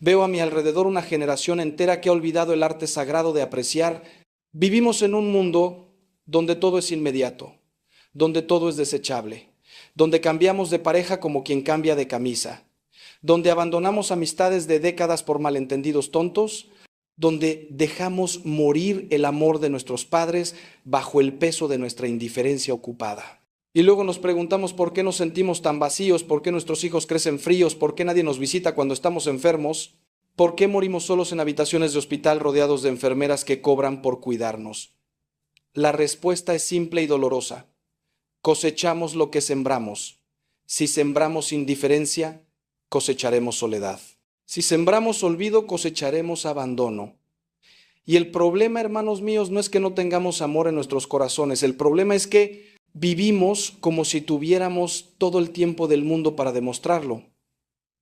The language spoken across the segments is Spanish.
Veo a mi alrededor una generación entera que ha olvidado el arte sagrado de apreciar. Vivimos en un mundo donde todo es inmediato, donde todo es desechable, donde cambiamos de pareja como quien cambia de camisa, donde abandonamos amistades de décadas por malentendidos tontos, donde dejamos morir el amor de nuestros padres bajo el peso de nuestra indiferencia ocupada. Y luego nos preguntamos por qué nos sentimos tan vacíos, por qué nuestros hijos crecen fríos, por qué nadie nos visita cuando estamos enfermos, por qué morimos solos en habitaciones de hospital rodeados de enfermeras que cobran por cuidarnos. La respuesta es simple y dolorosa. Cosechamos lo que sembramos. Si sembramos indiferencia, cosecharemos soledad. Si sembramos olvido, cosecharemos abandono. Y el problema, hermanos míos, no es que no tengamos amor en nuestros corazones. El problema es que vivimos como si tuviéramos todo el tiempo del mundo para demostrarlo.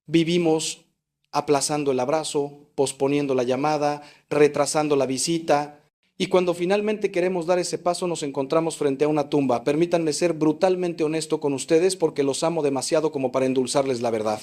Vivimos aplazando el abrazo, posponiendo la llamada, retrasando la visita. Y cuando finalmente queremos dar ese paso, nos encontramos frente a una tumba. Permítanme ser brutalmente honesto con ustedes porque los amo demasiado como para endulzarles la verdad.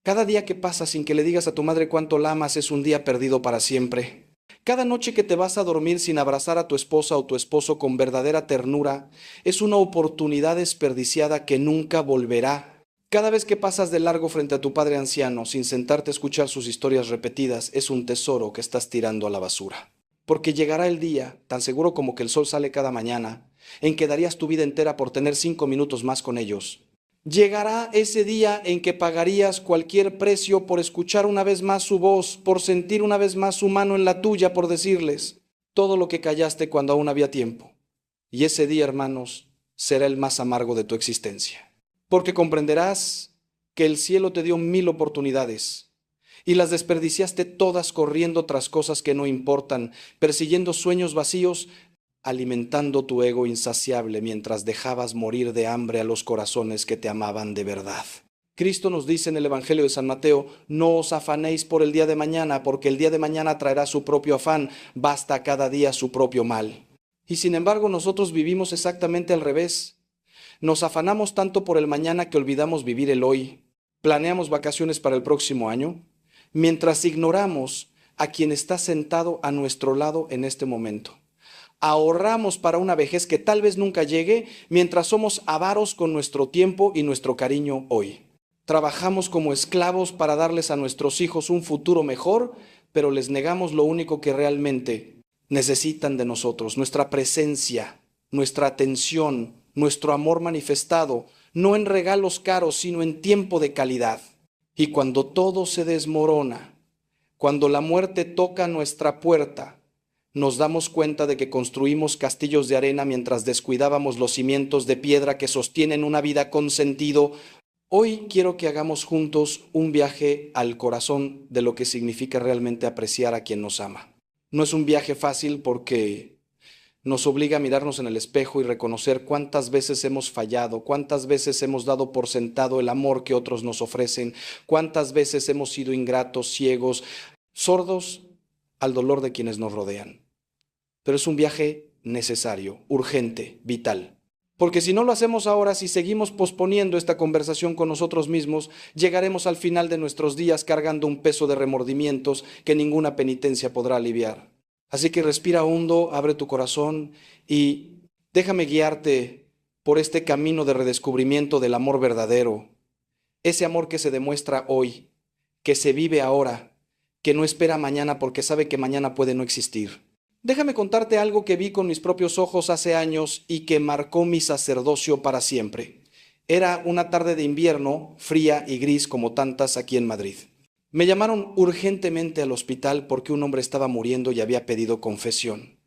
Cada día que pasa sin que le digas a tu madre cuánto la amas es un día perdido para siempre. Cada noche que te vas a dormir sin abrazar a tu esposa o tu esposo con verdadera ternura es una oportunidad desperdiciada que nunca volverá. Cada vez que pasas de largo frente a tu padre anciano sin sentarte a escuchar sus historias repetidas es un tesoro que estás tirando a la basura. Porque llegará el día, tan seguro como que el sol sale cada mañana, en que darías tu vida entera por tener 5 minutos más con ellos. Llegará ese día en que pagarías cualquier precio por escuchar una vez más su voz, por sentir una vez más su mano en la tuya, por decirles todo lo que callaste cuando aún había tiempo. Y ese día, hermanos, será el más amargo de tu existencia. Porque comprenderás que el cielo te dio 1000 oportunidades y las desperdiciaste todas corriendo tras cosas que no importan, persiguiendo sueños vacíos, alimentando tu ego insaciable mientras dejabas morir de hambre a los corazones que te amaban de verdad. Cristo nos dice en el Evangelio de San Mateo, no os afanéis por el día de mañana, porque el día de mañana traerá su propio afán, basta cada día su propio mal. Y sin embargo nosotros vivimos exactamente al revés. Nos afanamos tanto por el mañana que olvidamos vivir el hoy. Planeamos vacaciones para el próximo año, mientras ignoramos a quien está sentado a nuestro lado en este momento. Ahorramos para una vejez que tal vez nunca llegue, mientras somos avaros con nuestro tiempo y nuestro cariño hoy. Trabajamos como esclavos para darles a nuestros hijos un futuro mejor, pero les negamos lo único que realmente necesitan de nosotros, nuestra presencia, nuestra atención, nuestro amor manifestado, no en regalos caros, sino en tiempo de calidad. Y cuando todo se desmorona, cuando la muerte toca nuestra puerta, nos damos cuenta de que construimos castillos de arena mientras descuidábamos los cimientos de piedra que sostienen una vida con sentido. Hoy quiero que hagamos juntos un viaje al corazón de lo que significa realmente apreciar a quien nos ama. No es un viaje fácil porque nos obliga a mirarnos en el espejo y reconocer cuántas veces hemos fallado, cuántas veces hemos dado por sentado el amor que otros nos ofrecen, cuántas veces hemos sido ingratos, ciegos, sordos al dolor de quienes nos rodean. Pero es un viaje necesario, urgente, vital. Porque si no lo hacemos ahora, si seguimos posponiendo esta conversación con nosotros mismos, llegaremos al final de nuestros días cargando un peso de remordimientos que ninguna penitencia podrá aliviar. Así que respira hondo, abre tu corazón y déjame guiarte por este camino de redescubrimiento del amor verdadero. Ese amor que se demuestra hoy, que se vive ahora, que no espera mañana porque sabe que mañana puede no existir. Déjame contarte algo que vi con mis propios ojos hace años y que marcó mi sacerdocio para siempre. Era una tarde de invierno, fría y gris como tantas aquí en Madrid. Me llamaron urgentemente al hospital porque un hombre estaba muriendo y había pedido confesión.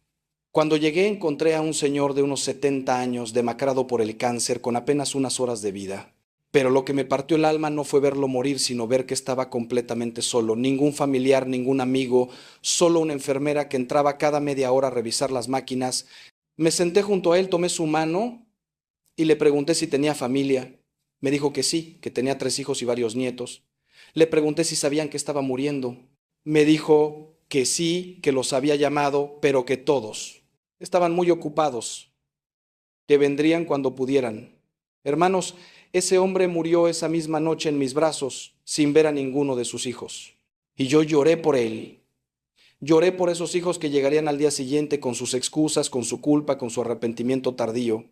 Cuando llegué encontré a un señor de unos 70 años, demacrado por el cáncer, con apenas unas horas de vida. Pero lo que me partió el alma no fue verlo morir, sino ver que estaba completamente solo. Ningún familiar, ningún amigo, solo una enfermera que entraba cada media hora a revisar las máquinas. Me senté junto a él, tomé su mano y le pregunté si tenía familia. Me dijo que sí, que tenía 3 hijos y varios nietos. Le pregunté si sabían que estaba muriendo. Me dijo que sí, que los había llamado, pero que todos estaban muy ocupados, que vendrían cuando pudieran. Hermanos, ese hombre murió esa misma noche en mis brazos, sin ver a ninguno de sus hijos. Y yo lloré por él. Lloré por esos hijos que llegarían al día siguiente con sus excusas, con su culpa, con su arrepentimiento tardío.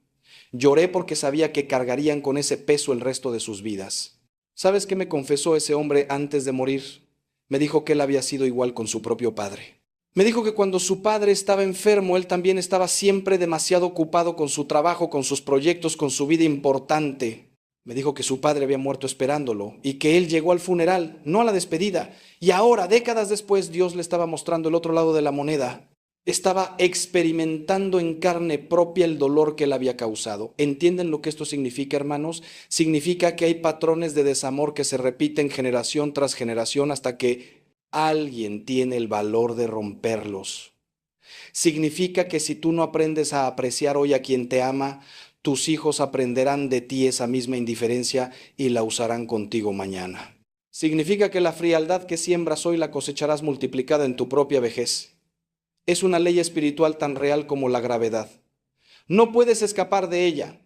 Lloré porque sabía que cargarían con ese peso el resto de sus vidas. ¿Sabes qué me confesó ese hombre antes de morir? Me dijo que él había sido igual con su propio padre. Me dijo que cuando su padre estaba enfermo, él también estaba siempre demasiado ocupado con su trabajo, con sus proyectos, con su vida importante. Me dijo que su padre había muerto esperándolo y que él llegó al funeral, no a la despedida. Y ahora, décadas después, Dios le estaba mostrando el otro lado de la moneda. Estaba experimentando en carne propia el dolor que él había causado. ¿Entienden lo que esto significa, hermanos? Significa que hay patrones de desamor que se repiten generación tras generación hasta que alguien tiene el valor de romperlos. Significa que si tú no aprendes a apreciar hoy a quien te ama, tus hijos aprenderán de ti esa misma indiferencia y la usarán contigo mañana. Significa que la frialdad que siembras hoy la cosecharás multiplicada en tu propia vejez. Es una ley espiritual tan real como la gravedad. No puedes escapar de ella.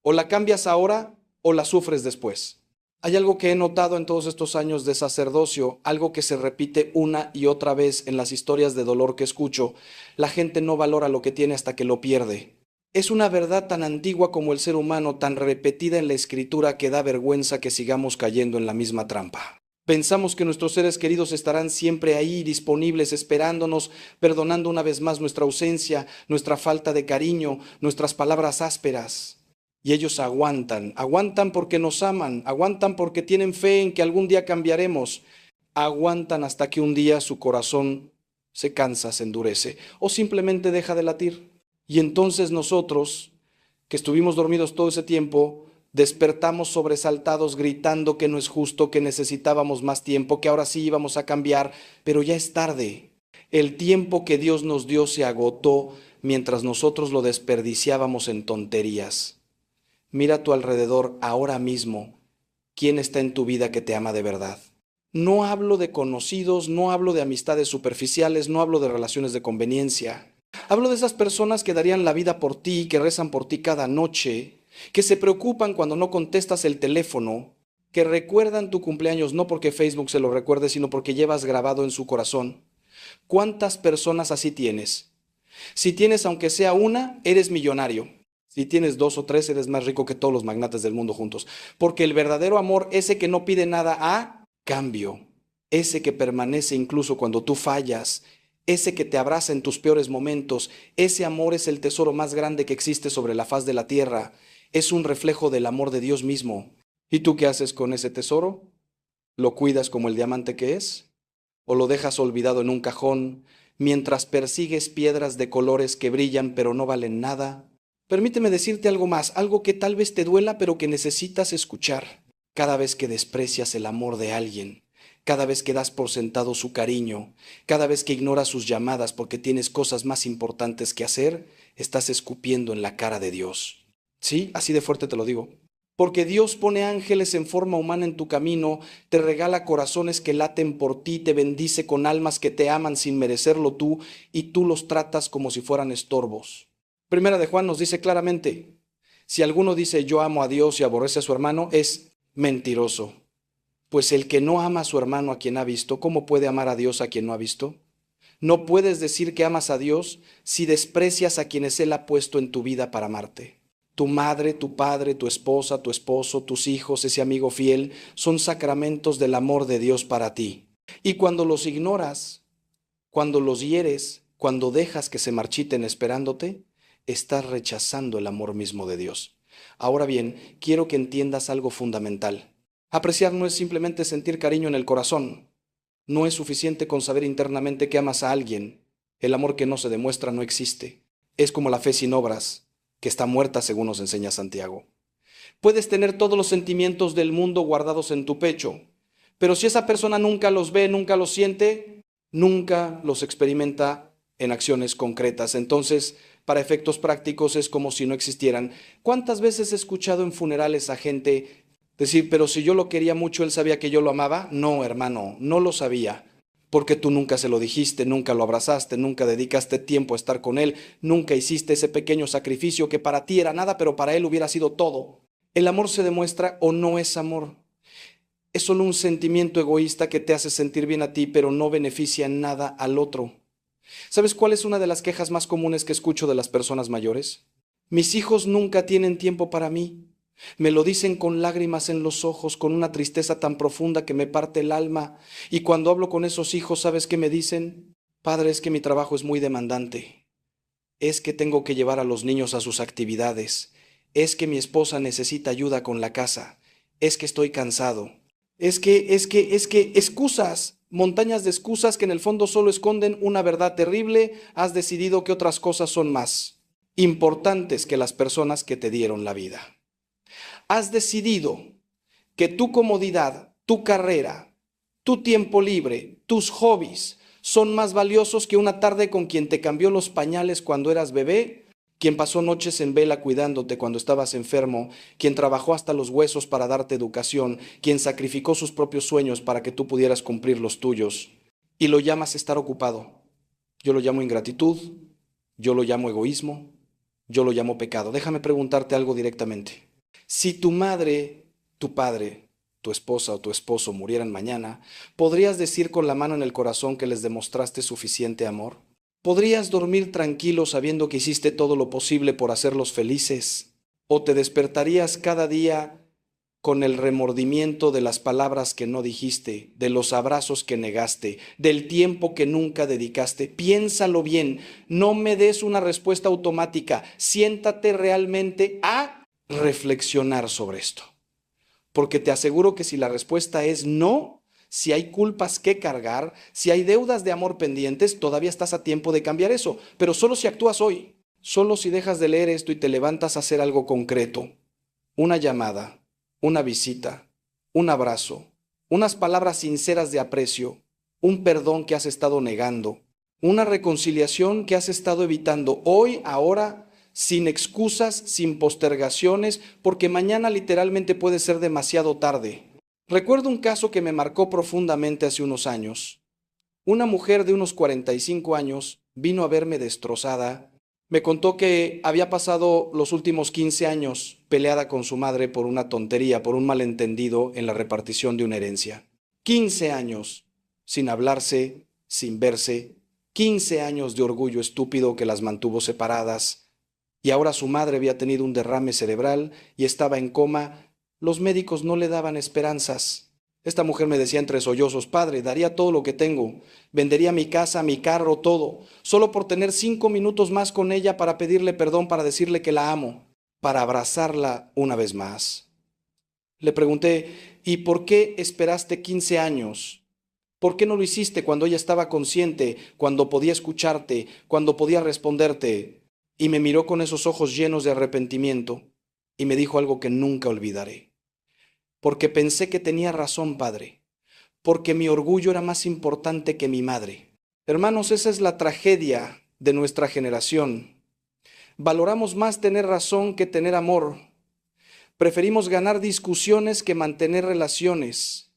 O la cambias ahora o la sufres después. Hay algo que he notado en todos estos años de sacerdocio, algo que se repite una y otra vez en las historias de dolor que escucho. La gente no valora lo que tiene hasta que lo pierde. Es una verdad tan antigua como el ser humano, tan repetida en la escritura que da vergüenza que sigamos cayendo en la misma trampa. Pensamos que nuestros seres queridos estarán siempre ahí, disponibles, esperándonos, perdonando una vez más nuestra ausencia, nuestra falta de cariño, nuestras palabras ásperas. Y ellos aguantan, aguantan porque nos aman, aguantan porque tienen fe en que algún día cambiaremos, aguantan hasta que un día su corazón se cansa, se endurece o simplemente deja de latir. Y entonces nosotros, que estuvimos dormidos todo ese tiempo, despertamos sobresaltados gritando que no es justo, que necesitábamos más tiempo, que ahora sí íbamos a cambiar, pero ya es tarde. El tiempo que Dios nos dio se agotó mientras nosotros lo desperdiciábamos en tonterías. Mira a tu alrededor ahora mismo. ¿Quién está en tu vida que te ama de verdad? No hablo de conocidos, no hablo de amistades superficiales, no hablo de relaciones de conveniencia. Hablo de esas personas que darían la vida por ti, que rezan por ti cada noche, que se preocupan cuando no contestas el teléfono, que recuerdan tu cumpleaños no porque Facebook se lo recuerde, sino porque llevas grabado en su corazón. ¿Cuántas personas así tienes? Si tienes aunque sea una, eres millonario. Si tienes dos o tres, eres más rico que todos los magnates del mundo juntos. Porque el verdadero amor, ese que no pide nada a cambio, ese que permanece incluso cuando tú fallas, ese que te abraza en tus peores momentos, ese amor es el tesoro más grande que existe sobre la faz de la tierra. Es un reflejo del amor de Dios mismo. ¿Y tú qué haces con ese tesoro? ¿Lo cuidas como el diamante que es? ¿O lo dejas olvidado en un cajón mientras persigues piedras de colores que brillan pero no valen nada? Permíteme decirte algo más, algo que tal vez te duela pero que necesitas escuchar. Cada vez que desprecias el amor de alguien, cada vez que das por sentado su cariño, cada vez que ignoras sus llamadas porque tienes cosas más importantes que hacer, estás escupiendo en la cara de Dios. Sí, así de fuerte te lo digo. Porque Dios pone ángeles en forma humana en tu camino, te regala corazones que laten por ti, te bendice con almas que te aman sin merecerlo tú, y tú los tratas como si fueran estorbos. Primera de Juan nos dice claramente, si alguno dice yo amo a Dios y aborrece a su hermano, es mentiroso. Pues el que no ama a su hermano a quien ha visto, ¿cómo puede amar a Dios a quien no ha visto? No puedes decir que amas a Dios si desprecias a quienes Él ha puesto en tu vida para amarte. Tu madre, tu padre, tu esposa, tu esposo, tus hijos, ese amigo fiel, son sacramentos del amor de Dios para ti. Y cuando los ignoras, cuando los hieres, cuando dejas que se marchiten esperándote, estás rechazando el amor mismo de Dios. Ahora bien, quiero que entiendas algo fundamental. Apreciar no es simplemente sentir cariño en el corazón. No es suficiente con saber internamente que amas a alguien. El amor que no se demuestra no existe. Es como la fe sin obras, que está muerta según nos enseña Santiago. Puedes tener todos los sentimientos del mundo guardados en tu pecho, pero si esa persona nunca los ve, nunca los siente, nunca los experimenta en acciones concretas. Entonces, para efectos prácticos es como si no existieran. ¿Cuántas veces he escuchado en funerales a gente decir, pero si yo lo quería mucho, él sabía que yo lo amaba? No, hermano, no lo sabía. Porque tú nunca se lo dijiste, nunca lo abrazaste, nunca dedicaste tiempo a estar con él, nunca hiciste ese pequeño sacrificio que para ti era nada, pero para él hubiera sido todo. El amor se demuestra o no es amor. es solo un sentimiento egoísta que te hace sentir bien a ti, pero no beneficia en nada al otro. ¿Sabes cuál es una de las quejas más comunes que escucho de las personas mayores? Mis hijos nunca tienen tiempo para mí. Me lo dicen con lágrimas en los ojos, con una tristeza tan profunda que me parte el alma. Y cuando hablo con esos hijos, ¿sabes qué me dicen? Padre, es que mi trabajo es muy demandante. Es que tengo que llevar a los niños a sus actividades. Es que mi esposa necesita ayuda con la casa. Es que estoy cansado. Excusas, montañas de excusas que en el fondo solo esconden una verdad terrible. Has decidido que otras cosas son más importantes que las personas que te dieron la vida. Has decidido que tu comodidad, tu carrera, tu tiempo libre, tus hobbies son más valiosos que una tarde con quien te cambió los pañales cuando eras bebé, quien pasó noches en vela cuidándote cuando estabas enfermo, quien trabajó hasta los huesos para darte educación, quien sacrificó sus propios sueños para que tú pudieras cumplir los tuyos. Y lo llamas estar ocupado. Yo lo llamo ingratitud, yo lo llamo egoísmo, yo lo llamo pecado. Déjame preguntarte algo directamente. Si tu madre, tu padre, tu esposa o tu esposo murieran mañana, ¿podrías decir con la mano en el corazón que les demostraste suficiente amor? ¿Podrías dormir tranquilo sabiendo que hiciste todo lo posible por hacerlos felices? ¿O te despertarías cada día con el remordimiento de las palabras que no dijiste, de los abrazos que negaste, del tiempo que nunca dedicaste? Piénsalo bien, no me des una respuesta automática, siéntate realmente a reflexionar sobre esto. Porque te aseguro que si la respuesta es no, si hay culpas que cargar, si hay deudas de amor pendientes, todavía estás a tiempo de cambiar eso, pero solo si actúas hoy, solo si dejas de leer esto y te levantas a hacer algo concreto, una llamada, una visita, un abrazo, unas palabras sinceras de aprecio, un perdón que has estado negando, una reconciliación que has estado evitando hoy, ahora, sin excusas, sin postergaciones, porque mañana literalmente puede ser demasiado tarde. Recuerdo un caso que me marcó profundamente hace unos años. Una mujer de unos 45 años vino a verme destrozada. Me contó que había pasado los últimos 15 años peleada con su madre por una tontería, por un malentendido en la repartición de una herencia. 15 años sin hablarse, sin verse, 15 años de orgullo estúpido que las mantuvo separadas. Y ahora su madre había tenido un derrame cerebral y estaba en coma. Los médicos no le daban esperanzas. Esta mujer me decía entre sollozos: padre, daría todo lo que tengo, vendería mi casa, mi carro, todo, solo por tener 5 minutos más con ella para pedirle perdón, para decirle que la amo, para abrazarla una vez más. Le pregunté: ¿y por qué esperaste 15 años? ¿Por qué no lo hiciste cuando ella estaba consciente, cuando podía escucharte, cuando podía responderte? Y me miró con esos ojos llenos de arrepentimiento y me dijo algo que nunca olvidaré. Porque pensé que tenía razón, padre, porque mi orgullo era más importante que mi madre. Hermanos, esa es la tragedia de nuestra generación. Valoramos más tener razón que tener amor. Preferimos ganar discusiones que mantener relaciones.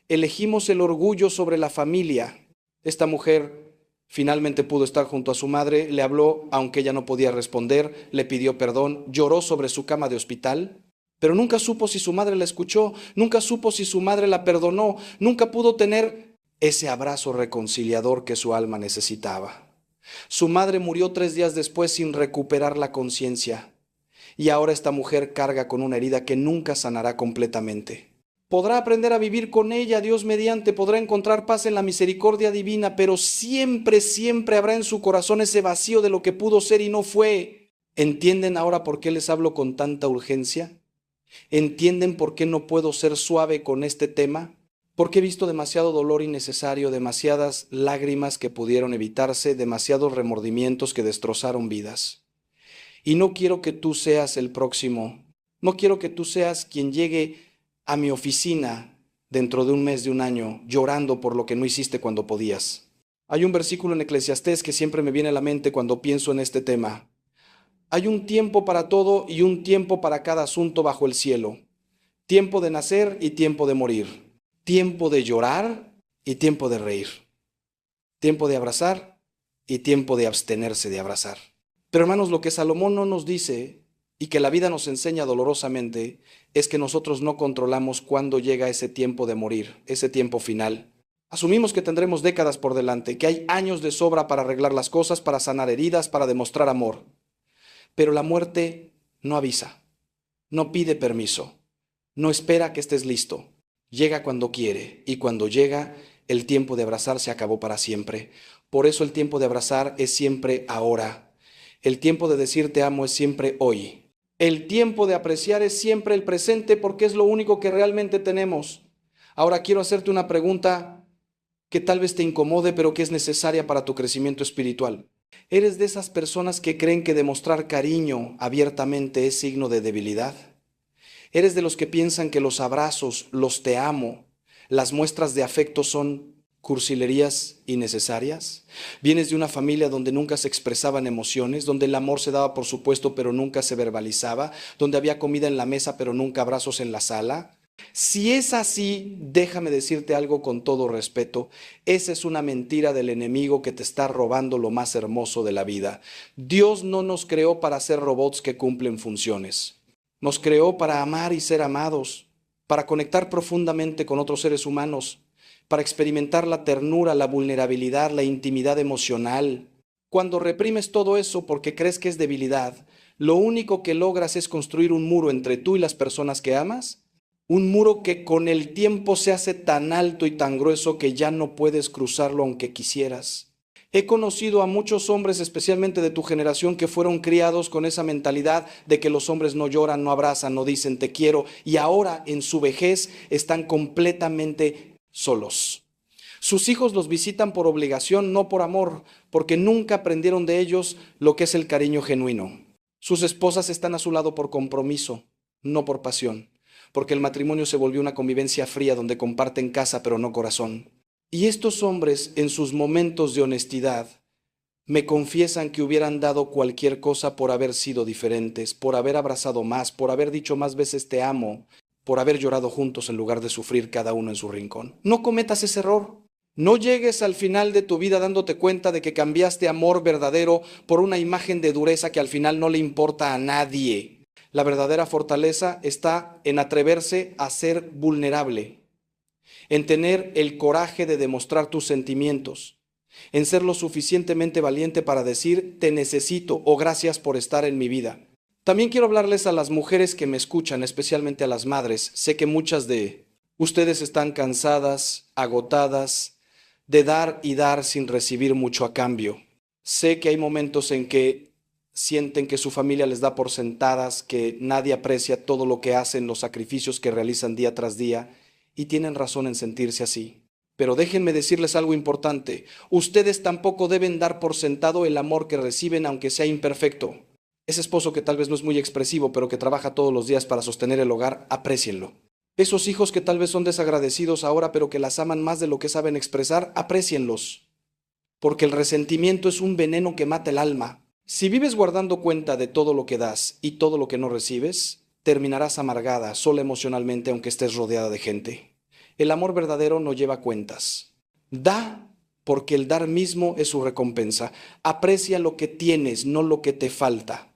Elegimos el orgullo sobre la familia. Esta mujer finalmente pudo estar junto a su madre, le habló aunque ella no podía responder, le pidió perdón, lloró sobre su cama de hospital, pero nunca supo si su madre la escuchó, nunca supo si su madre la perdonó, nunca pudo tener ese abrazo reconciliador que su alma necesitaba. Su madre murió 3 días después sin recuperar la conciencia, y ahora esta mujer carga con una herida que nunca sanará completamente. Podrá aprender a vivir con ella, Dios mediante, podrá encontrar paz en la misericordia divina, pero siempre, siempre habrá en su corazón ese vacío de lo que pudo ser y no fue. ¿Entienden ahora por qué les hablo con tanta urgencia? ¿Entienden por qué no puedo ser suave con este tema? Porque he visto demasiado dolor innecesario, demasiadas lágrimas que pudieron evitarse, demasiados remordimientos que destrozaron vidas. Y no quiero que tú seas el próximo, no quiero que tú seas quien llegue a mi oficina dentro de un mes, de un año, llorando por lo que no hiciste cuando podías. Hay un versículo en Eclesiastés que siempre me viene a la mente cuando pienso en este tema. Hay un tiempo para todo y un tiempo para cada asunto bajo el cielo. Tiempo de nacer y tiempo de morir. Tiempo de llorar y tiempo de reír. Tiempo de abrazar y tiempo de abstenerse de abrazar. Pero hermanos, lo que Salomón no nos dice y que la vida nos enseña dolorosamente es que nosotros no controlamos cuándo llega ese tiempo de morir, ese tiempo final. Asumimos que tendremos décadas por delante, que hay años de sobra para arreglar las cosas, para sanar heridas, para demostrar amor. Pero la muerte no avisa, no pide permiso, no espera que estés listo. Llega cuando quiere y cuando llega, el tiempo de abrazar se acabó para siempre. Por eso el tiempo de abrazar es siempre ahora. El tiempo de decir te amo es siempre hoy. El tiempo de apreciar es siempre el presente porque es lo único que realmente tenemos. Ahora quiero hacerte una pregunta que tal vez te incomode, pero que es necesaria para tu crecimiento espiritual. ¿Eres de esas personas que creen que demostrar cariño abiertamente es signo de debilidad? ¿Eres de los que piensan que los abrazos, los te amo, las muestras de afecto son cursilerías innecesarias? ¿Vienes de una familia donde nunca se expresaban emociones, donde el amor se daba por supuesto pero nunca se verbalizaba, donde había comida en la mesa pero nunca abrazos en la sala? Si es así, déjame decirte algo con todo respeto, esa es una mentira del enemigo que te está robando lo más hermoso de la vida. Dios no nos creó para ser robots que cumplen funciones. Nos creó para amar y ser amados, para conectar profundamente con otros seres humanos, para experimentar la ternura, la vulnerabilidad, la intimidad emocional. Cuando reprimes todo eso porque crees que es debilidad, lo único que logras es construir un muro entre tú y las personas que amas, un muro que con el tiempo se hace tan alto y tan grueso que ya no puedes cruzarlo aunque quisieras. He conocido a muchos hombres, especialmente de tu generación, que fueron criados con esa mentalidad de que los hombres no lloran, no abrazan, no dicen te quiero, y ahora en su vejez están completamente solos. Sus hijos los visitan por obligación, no por amor, porque nunca aprendieron de ellos lo que es el cariño genuino. Sus esposas están a su lado por compromiso, no por pasión, porque el matrimonio se volvió una convivencia fría donde comparten casa pero no corazón. Y estos hombres, en sus momentos de honestidad, me confiesan que hubieran dado cualquier cosa por haber sido diferentes, por haber abrazado más, por haber dicho más veces te amo, por haber llorado juntos en lugar de sufrir cada uno en su rincón. No cometas ese error. No llegues al final de tu vida dándote cuenta de que cambiaste amor verdadero por una imagen de dureza que al final no le importa a nadie. La verdadera fortaleza está en atreverse a ser vulnerable, en tener el coraje de demostrar tus sentimientos, en ser lo suficientemente valiente para decir te necesito o gracias por estar en mi vida. También quiero hablarles a las mujeres que me escuchan, especialmente a las madres. Sé que muchas de ustedes están cansadas, agotadas, de dar y dar sin recibir mucho a cambio. Sé que hay momentos en que sienten que su familia les da por sentadas, que nadie aprecia todo lo que hacen, los sacrificios que realizan día tras día, y tienen razón en sentirse así. Pero déjenme decirles algo importante. Ustedes tampoco deben dar por sentado el amor que reciben, aunque sea imperfecto. Ese esposo que tal vez no es muy expresivo, pero que trabaja todos los días para sostener el hogar, aprécienlo. Esos hijos que tal vez son desagradecidos ahora, pero que las aman más de lo que saben expresar, aprécienlos. Porque el resentimiento es un veneno que mata el alma. Si vives guardando cuenta de todo lo que das y todo lo que no recibes, terminarás amargada, sola emocionalmente, aunque estés rodeada de gente. El amor verdadero no lleva cuentas. Da porque el dar mismo es su recompensa. Aprecia lo que tienes, no lo que te falta.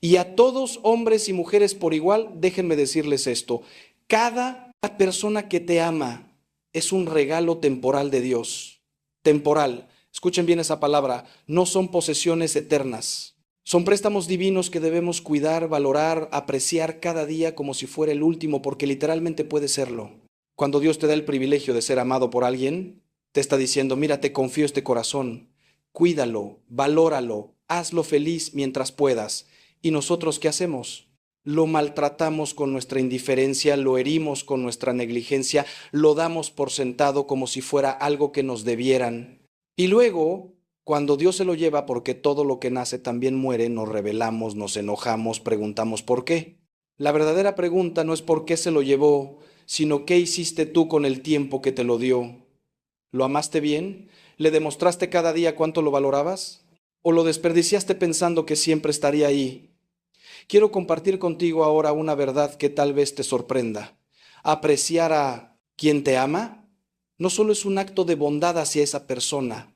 Y a todos, hombres y mujeres por igual, déjenme decirles esto. Cada persona que te ama es un regalo temporal de Dios. Temporal. Escuchen bien esa palabra. No son posesiones eternas. Son préstamos divinos que debemos cuidar, valorar, apreciar cada día como si fuera el último, porque literalmente puede serlo. Cuando Dios te da el privilegio de ser amado por alguien, te está diciendo, mira, te confío este corazón, cuídalo, valóralo, hazlo feliz mientras puedas. ¿Y nosotros qué hacemos? Lo maltratamos con nuestra indiferencia, lo herimos con nuestra negligencia, lo damos por sentado como si fuera algo que nos debieran. Y luego, cuando Dios se lo lleva, porque todo lo que nace también muere, nos rebelamos, nos enojamos, preguntamos por qué. La verdadera pregunta no es por qué se lo llevó, sino qué hiciste tú con el tiempo que te lo dio. ¿Lo amaste bien? ¿Le demostraste cada día cuánto lo valorabas? ¿O lo desperdiciaste pensando que siempre estaría ahí? Quiero compartir contigo ahora una verdad que tal vez te sorprenda. Apreciar a quien te ama no solo es un acto de bondad hacia esa persona,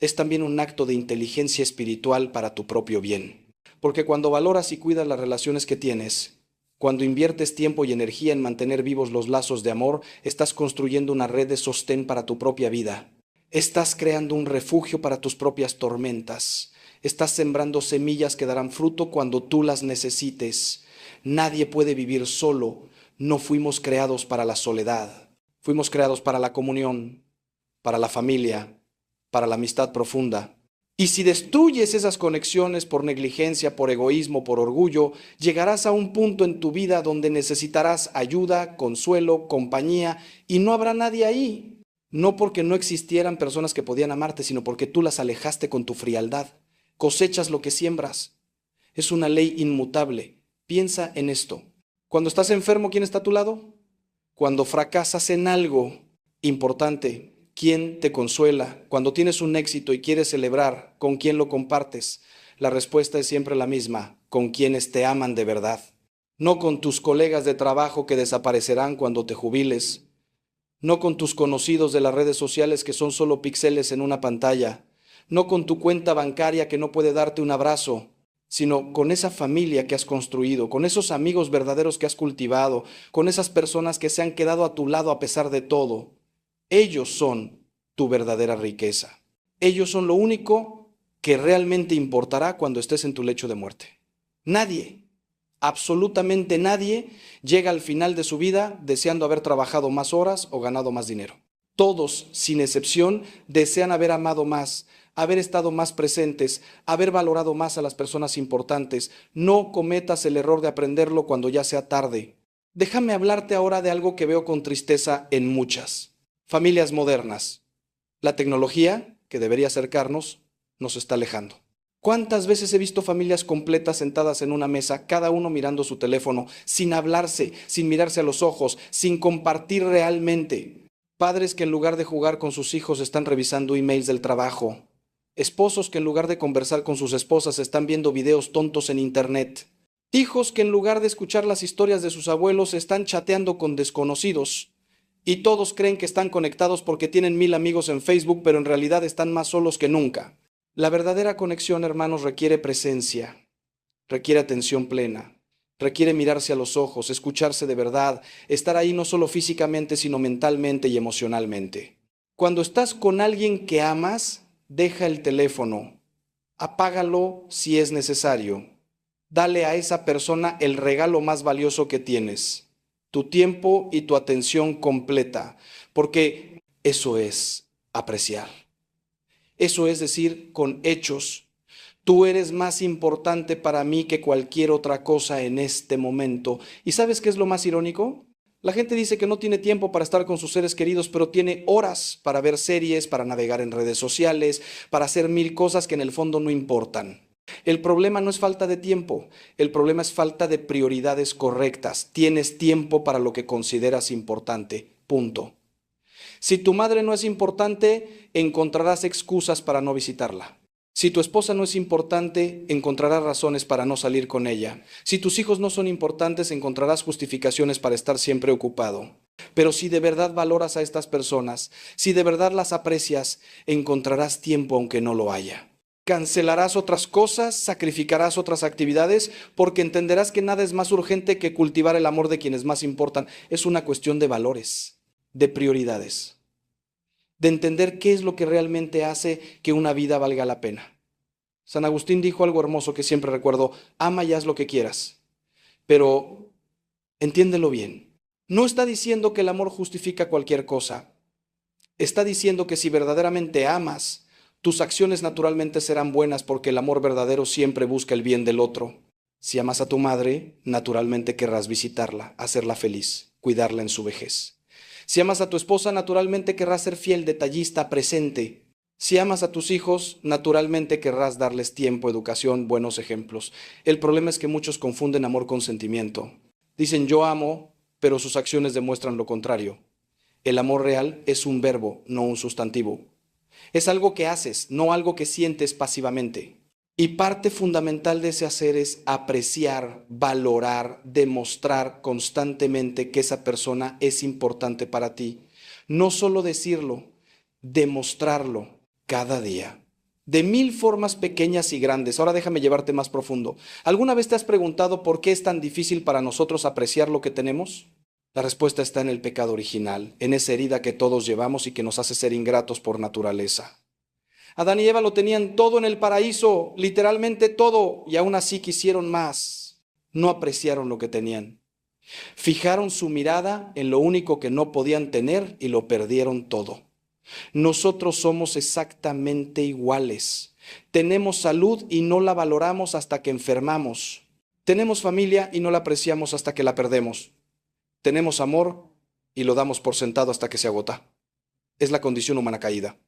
es también un acto de inteligencia espiritual para tu propio bien. Porque cuando valoras y cuidas las relaciones que tienes, cuando inviertes tiempo y energía en mantener vivos los lazos de amor, estás construyendo una red de sostén para tu propia vida. Estás creando un refugio para tus propias tormentas. Estás sembrando semillas que darán fruto cuando tú las necesites. Nadie puede vivir solo. No fuimos creados para la soledad. Fuimos creados para la comunión, para la familia, para la amistad profunda. Y si destruyes esas conexiones por negligencia, por egoísmo, por orgullo, llegarás a un punto en tu vida donde necesitarás ayuda, consuelo, compañía, y no habrá nadie ahí. No porque no existieran personas que podían amarte, sino porque tú las alejaste con tu frialdad. Cosechas lo que siembras. Es una ley inmutable. Piensa en esto. Cuando estás enfermo, ¿quién está a tu lado? Cuando fracasas en algo importante, ¿quién te consuela? Cuando tienes un éxito y quieres celebrar, ¿con quién lo compartes? La respuesta es siempre la misma: con quienes te aman de verdad. No con tus colegas de trabajo que desaparecerán cuando te jubiles. No con tus conocidos de las redes sociales que son solo píxeles en una pantalla. No con tu cuenta bancaria que no puede darte un abrazo, sino con esa familia que has construido, con esos amigos verdaderos que has cultivado, con esas personas que se han quedado a tu lado a pesar de todo. Ellos son tu verdadera riqueza. Ellos son lo único que realmente importará cuando estés en tu lecho de muerte. Nadie, absolutamente nadie, llega al final de su vida deseando haber trabajado más horas o ganado más dinero. Todos, sin excepción, desean haber amado más, haber estado más presentes, haber valorado más a las personas importantes. No cometas el error de aprenderlo cuando ya sea tarde. Déjame hablarte ahora de algo que veo con tristeza en muchas familias modernas. La tecnología, que debería acercarnos, nos está alejando. ¿Cuántas veces he visto familias completas sentadas en una mesa, cada uno mirando su teléfono, sin hablarse, sin mirarse a los ojos, sin compartir realmente? Padres que en lugar de jugar con sus hijos están revisando emails del trabajo. Esposos que en lugar de conversar con sus esposas están viendo videos tontos en internet. Hijos que en lugar de escuchar las historias de sus abuelos están chateando con desconocidos. Y todos creen que están conectados porque tienen 1000 amigos en Facebook, pero en realidad están más solos que nunca. La verdadera conexión, hermanos, requiere presencia, requiere atención plena, requiere mirarse a los ojos, escucharse de verdad, estar ahí no solo físicamente, sino mentalmente y emocionalmente. Cuando estás con alguien que amas, deja el teléfono, apágalo si es necesario. Dale a esa persona el regalo más valioso que tienes: tu tiempo y tu atención completa, porque eso es apreciar. Eso es decir, con hechos: tú eres más importante para mí que cualquier otra cosa en este momento. ¿Y sabes qué es lo más irónico? La gente dice que no tiene tiempo para estar con sus seres queridos, pero tiene horas para ver series, para navegar en redes sociales, para hacer 1000 cosas que en el fondo no importan. El problema no es falta de tiempo, el problema es falta de prioridades correctas. Tienes tiempo para lo que consideras importante, punto. Si tu madre no es importante, encontrarás excusas para no visitarla. Si tu esposa no es importante, encontrarás razones para no salir con ella. Si tus hijos no son importantes, encontrarás justificaciones para estar siempre ocupado. Pero si de verdad valoras a estas personas, si de verdad las aprecias, encontrarás tiempo aunque no lo haya. Cancelarás otras cosas, sacrificarás otras actividades, porque entenderás que nada es más urgente que cultivar el amor de quienes más importan. Es una cuestión de valores, de prioridades, de entender qué es lo que realmente hace que una vida valga la pena. San Agustín dijo algo hermoso que siempre recuerdo: ama y haz lo que quieras, pero entiéndelo bien. No está diciendo que el amor justifica cualquier cosa. Está diciendo que si verdaderamente amas, tus acciones naturalmente serán buenas, porque el amor verdadero siempre busca el bien del otro. Si amas a tu madre, naturalmente querrás visitarla, hacerla feliz, cuidarla en su vejez. Si amas a tu esposa, naturalmente querrás ser fiel, detallista, presente. Si amas a tus hijos, naturalmente querrás darles tiempo, educación, buenos ejemplos. El problema es que muchos confunden amor con sentimiento. Dicen yo amo, pero sus acciones demuestran lo contrario. El amor real es un verbo, no un sustantivo. Es algo que haces, no algo que sientes pasivamente. Y parte fundamental de ese hacer es apreciar, valorar, demostrar constantemente que esa persona es importante para ti. No solo decirlo, demostrarlo cada día. de mil formas pequeñas y grandes. Ahora déjame llevarte más profundo. ¿Alguna vez te has preguntado por qué es tan difícil para nosotros apreciar lo que tenemos? La respuesta está en el pecado original, en esa herida que todos llevamos y que nos hace ser ingratos por naturaleza. Adán y Eva lo tenían todo en el paraíso, literalmente todo, y aún así quisieron más. No apreciaron lo que tenían. Fijaron su mirada en lo único que no podían tener y lo perdieron todo. Nosotros somos exactamente iguales. Tenemos salud y no la valoramos hasta que enfermamos. Tenemos familia y no la apreciamos hasta que la perdemos. Tenemos amor y lo damos por sentado hasta que se agota. Es la condición humana caída.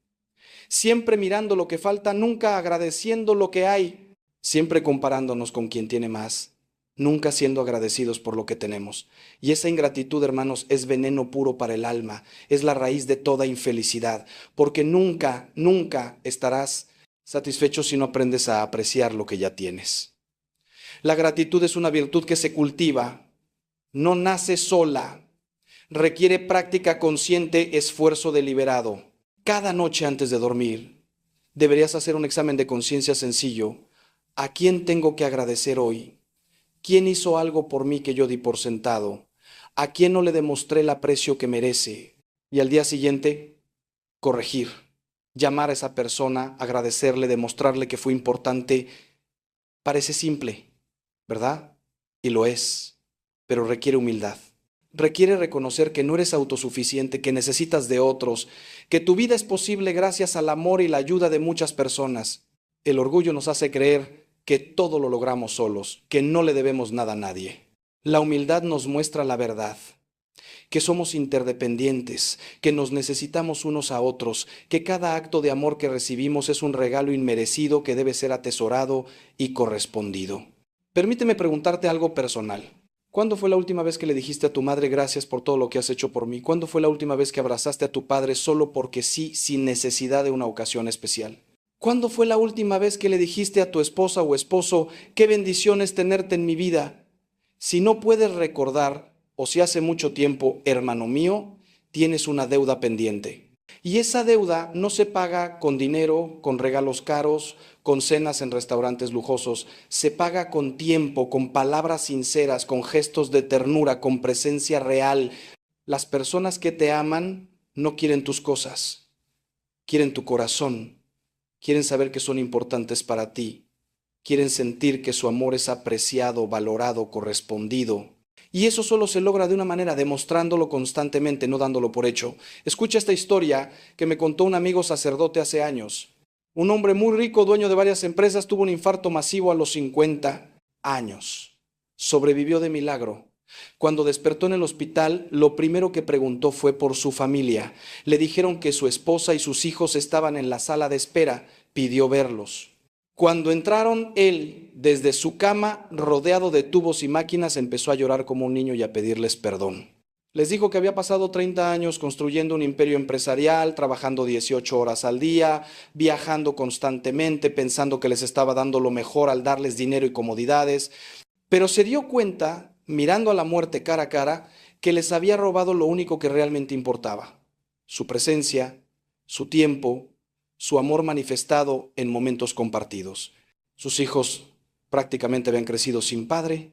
Siempre mirando lo que falta, nunca agradeciendo lo que hay. Siempre comparándonos con quien tiene más. Nunca siendo agradecidos por lo que tenemos. Y esa ingratitud, hermanos, es veneno puro para el alma. Es la raíz de toda infelicidad. Porque nunca, nunca estarás satisfecho si no aprendes a apreciar lo que ya tienes. La gratitud es una virtud que se cultiva. No nace sola. Requiere práctica consciente, esfuerzo deliberado. Cada noche antes de dormir, deberías hacer un examen de conciencia sencillo. ¿A quién tengo que agradecer hoy? ¿Quién hizo algo por mí que yo di por sentado? ¿A quién no le demostré el aprecio que merece? Y al día siguiente, corregir, llamar a esa persona, agradecerle, demostrarle que fue importante. Parece simple, ¿verdad? Y lo es, pero requiere humildad. Requiere reconocer que no eres autosuficiente, que necesitas de otros, que tu vida es posible gracias al amor y la ayuda de muchas personas. El orgullo nos hace creer que todo lo logramos solos, que no le debemos nada a nadie. La humildad nos muestra la verdad, que somos interdependientes, que nos necesitamos unos a otros, que cada acto de amor que recibimos es un regalo inmerecido que debe ser atesorado y correspondido. Permíteme preguntarte algo personal. ¿Cuándo fue la última vez que le dijiste a tu madre gracias por todo lo que has hecho por mí? ¿Cuándo fue la última vez que abrazaste a tu padre solo porque sí, sin necesidad de una ocasión especial? ¿Cuándo fue la última vez que le dijiste a tu esposa o esposo, qué bendición es tenerte en mi vida? Si no puedes recordar, o si hace mucho tiempo, hermano mío, tienes una deuda pendiente. Y esa deuda no se paga con dinero, con regalos caros, con cenas en restaurantes lujosos. Se paga con tiempo, con palabras sinceras, con gestos de ternura, con presencia real. Las personas que te aman no quieren tus cosas, quieren tu corazón. Quieren saber que son importantes para ti. Quieren sentir que su amor es apreciado, valorado, correspondido. Y eso solo se logra de una manera, demostrándolo constantemente, no dándolo por hecho. Escucha esta historia que me contó un amigo sacerdote hace años. Un hombre muy rico, dueño de varias empresas, tuvo un infarto masivo a los 50 años. Sobrevivió de milagro. Cuando despertó en el hospital, lo primero que preguntó fue por su familia. Le dijeron que su esposa y sus hijos estaban en la sala de espera. Pidió verlos. Cuando entraron, él, desde su cama, rodeado de tubos y máquinas, empezó a llorar como un niño y a pedirles perdón. Les dijo que había pasado 30 años construyendo un imperio empresarial, trabajando 18 horas al día, viajando constantemente, pensando que les estaba dando lo mejor al darles dinero y comodidades, pero se dio cuenta, mirando a la muerte cara a cara, que les había robado lo único que realmente importaba: su presencia, su tiempo, su amor manifestado en momentos compartidos. Sus hijos prácticamente habían crecido sin padre,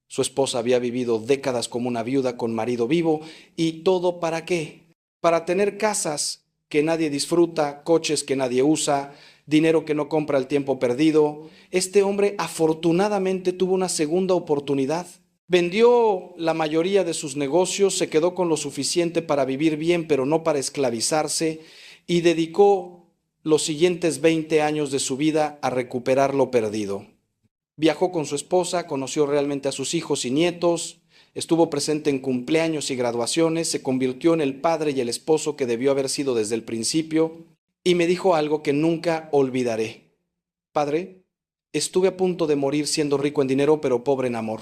su esposa había vivido décadas como una viuda con marido vivo, y todo ¿para qué? Para tener casas que nadie disfruta, coches que nadie usa, dinero que no compra el tiempo perdido. Este hombre afortunadamente tuvo una segunda oportunidad. Vendió la mayoría de sus negocios, se quedó con lo suficiente para vivir bien, pero no para esclavizarse, y dedicó los siguientes 20 años de su vida a recuperar lo perdido. Viajó con su esposa, conoció realmente a sus hijos y nietos, estuvo presente en cumpleaños y graduaciones, se convirtió en el padre y el esposo que debió haber sido desde el principio, y me dijo algo que nunca olvidaré. Padre, estuve a punto de morir siendo rico en dinero, pero pobre en amor.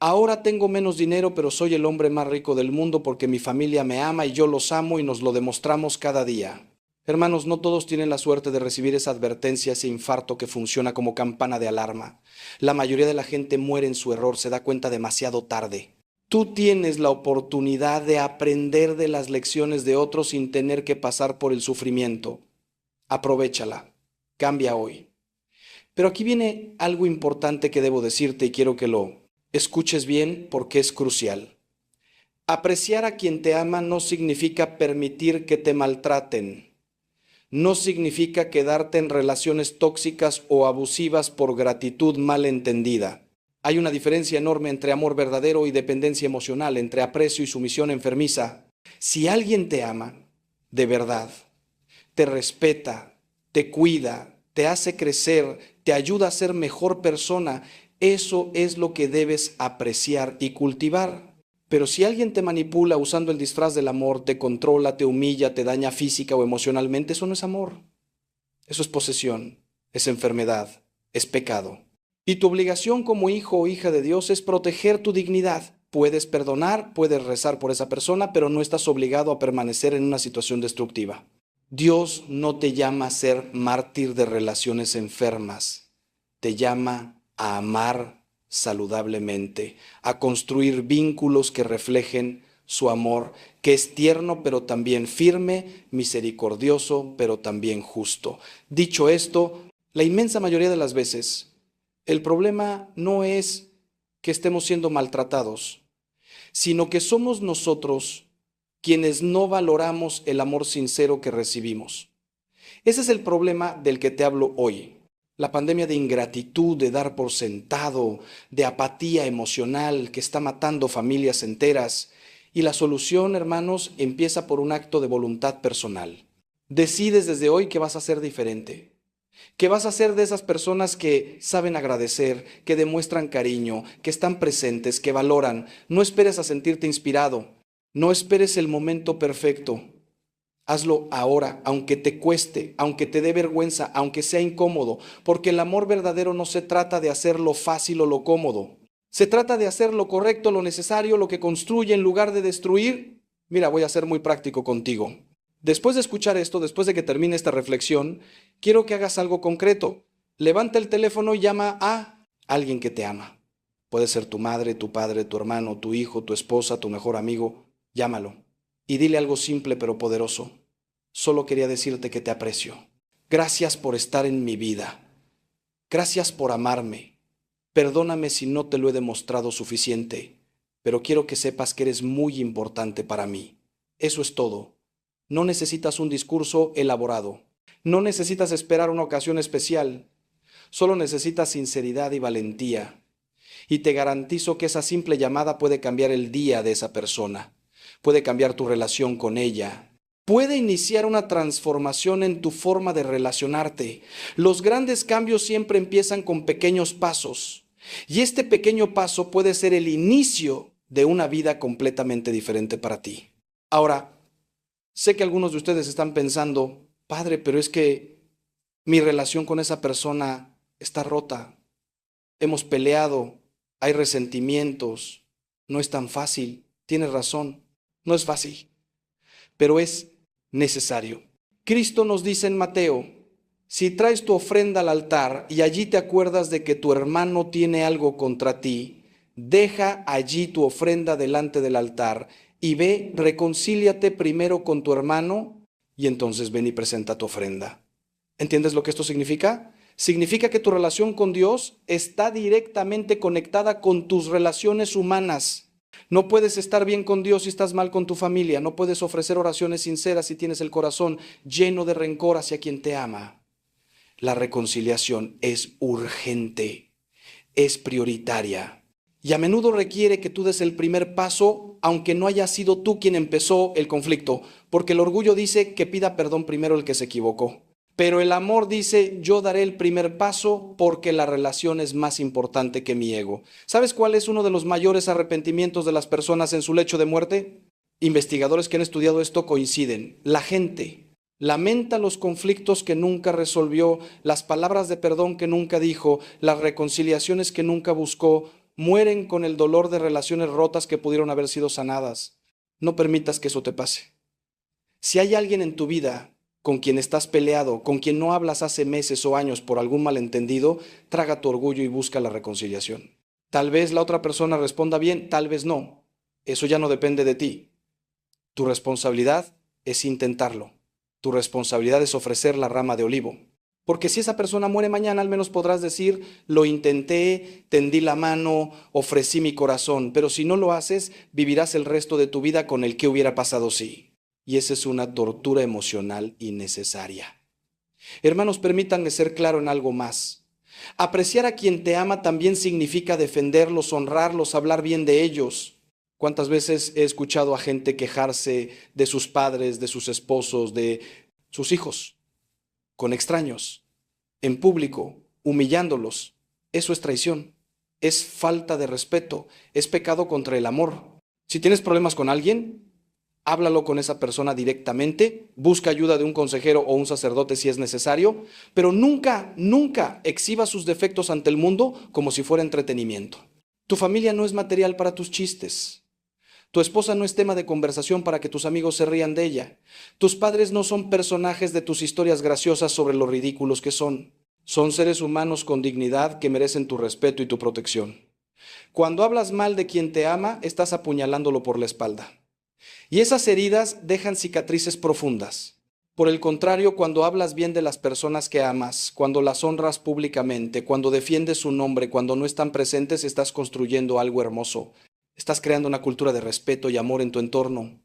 Ahora tengo menos dinero, pero soy el hombre más rico del mundo porque mi familia me ama y yo los amo y nos lo demostramos cada día. Hermanos, no todos tienen la suerte de recibir esa advertencia, ese infarto que funciona como campana de alarma. La mayoría de la gente muere en su error, se da cuenta demasiado tarde. Tú tienes la oportunidad de aprender de las lecciones de otros sin tener que pasar por el sufrimiento. Aprovéchala. cambia hoy. Pero aquí viene algo importante que debo decirte y quiero que lo escuches bien porque es crucial. Apreciar a quien te ama no significa permitir que te maltraten. No significa quedarte en relaciones tóxicas o abusivas por gratitud mal entendida. Hay una diferencia enorme entre amor verdadero y dependencia emocional, entre aprecio y sumisión enfermiza. Si alguien te ama, de verdad, te respeta, te cuida, te hace crecer, te ayuda a ser mejor persona, eso es lo que debes apreciar y cultivar. Pero si alguien te manipula usando el disfraz del amor, te controla, te humilla, te daña física o emocionalmente, eso no es amor. Eso es posesión, es enfermedad, es pecado. Y tu obligación como hijo o hija de Dios es proteger tu dignidad. Puedes perdonar, puedes rezar por esa persona, pero no estás obligado a permanecer en una situación destructiva. Dios no te llama a ser mártir de relaciones enfermas. Te llama a amar saludablemente, a construir vínculos que reflejen su amor, que es tierno pero también firme, misericordioso pero también justo. Dicho esto, la inmensa mayoría de las veces, el problema no es que estemos siendo maltratados, sino que somos nosotros quienes no valoramos el amor sincero que recibimos. Ese es el problema del que te hablo hoy. La pandemia de ingratitud, de dar por sentado, de apatía emocional que está matando familias enteras. Y la solución, hermanos, empieza por un acto de voluntad personal. Decides desde hoy que vas a ser diferente, que vas a ser de esas personas que saben agradecer, que demuestran cariño, que están presentes, que valoran. No esperes a sentirte inspirado, no esperes el momento perfecto. Hazlo ahora, aunque te cueste, aunque te dé vergüenza, aunque sea incómodo, porque el amor verdadero no se trata de hacer lo fácil o lo cómodo. Se trata de hacer lo correcto, lo necesario, lo que construye en lugar de destruir. Mira, voy a ser muy práctico contigo. Después de escuchar esto, después de que termine esta reflexión, quiero que hagas algo concreto. Levanta el teléfono y llama a alguien que te ama. Puede ser tu madre, tu padre, tu hermano, tu hijo, tu esposa, tu mejor amigo. Llámalo y dile algo simple pero poderoso. Solo quería decirte que te aprecio. Gracias por estar en mi vida. Gracias por amarme. Perdóname si no te lo he demostrado suficiente, pero quiero que sepas que eres muy importante para mí. Eso es todo. No necesitas un discurso elaborado. No necesitas esperar una ocasión especial. Solo necesitas sinceridad y valentía. Y te garantizo que esa simple llamada puede cambiar el día de esa persona. Puede cambiar tu relación con ella. Puede iniciar una transformación en tu forma de relacionarte. Los grandes cambios siempre empiezan con pequeños pasos. Y este pequeño paso puede ser el inicio de una vida completamente diferente para ti. Ahora, sé que algunos de ustedes están pensando, padre, pero es que mi relación con esa persona está rota. Hemos peleado, hay resentimientos, no es tan fácil. Tienes razón, no es fácil, pero es necesario. Cristo nos dice en Mateo, si traes tu ofrenda al altar y allí te acuerdas de que tu hermano tiene algo contra ti, deja allí tu ofrenda delante del altar y ve, reconcíliate primero con tu hermano y entonces ven y presenta tu ofrenda. ¿Entiendes lo que esto significa? Significa que tu relación con Dios está directamente conectada con tus relaciones humanas. No puedes estar bien con Dios si estás mal con tu familia. No puedes ofrecer oraciones sinceras si tienes el corazón lleno de rencor hacia quien te ama. La reconciliación es urgente, es prioritaria y a menudo requiere que tú des el primer paso, aunque no haya sido tú quien empezó el conflicto, porque el orgullo dice que pida perdón primero el que se equivocó. Pero el amor dice, yo daré el primer paso porque la relación es más importante que mi ego. ¿Sabes cuál es uno de los mayores arrepentimientos de las personas en su lecho de muerte? Investigadores que han estudiado esto coinciden. La gente lamenta los conflictos que nunca resolvió, las palabras de perdón que nunca dijo, las reconciliaciones que nunca buscó, mueren con el dolor de relaciones rotas que pudieron haber sido sanadas. No permitas que eso te pase. Si hay alguien en tu vida con quien estás peleado, con quien no hablas hace meses o años por algún malentendido, traga tu orgullo y busca la reconciliación. Tal vez la otra persona responda bien, tal vez no. Eso ya no depende de ti. Tu responsabilidad es intentarlo. Tu responsabilidad es ofrecer la rama de olivo. Porque si esa persona muere mañana, al menos podrás decir, lo intenté, tendí la mano, ofrecí mi corazón. Pero si no lo haces, vivirás el resto de tu vida con el que hubiera pasado si. Y esa es una tortura emocional innecesaria. Hermanos, permítanme ser claro en algo más. Apreciar a quien te ama también significa defenderlos, honrarlos, hablar bien de ellos. ¿Cuántas veces he escuchado a gente quejarse de sus padres, de sus esposos, de sus hijos, con extraños, en público, humillándolos? Eso es traición, es falta de respeto, es pecado contra el amor. Si tienes problemas con alguien, háblalo con esa persona directamente, busca ayuda de un consejero o un sacerdote si es necesario, pero nunca, nunca exhiba sus defectos ante el mundo como si fuera entretenimiento. Tu familia no es material para tus chistes. Tu esposa no es tema de conversación para que tus amigos se rían de ella. Tus padres no son personajes de tus historias graciosas sobre lo ridículos que son. Son seres humanos con dignidad que merecen tu respeto y tu protección. Cuando hablas mal de quien te ama, estás apuñalándolo por la espalda. Y esas heridas dejan cicatrices profundas. Por el contrario, cuando hablas bien de las personas que amas, cuando las honras públicamente, cuando defiendes su nombre, cuando no están presentes, estás construyendo algo hermoso. Estás creando una cultura de respeto y amor en tu entorno.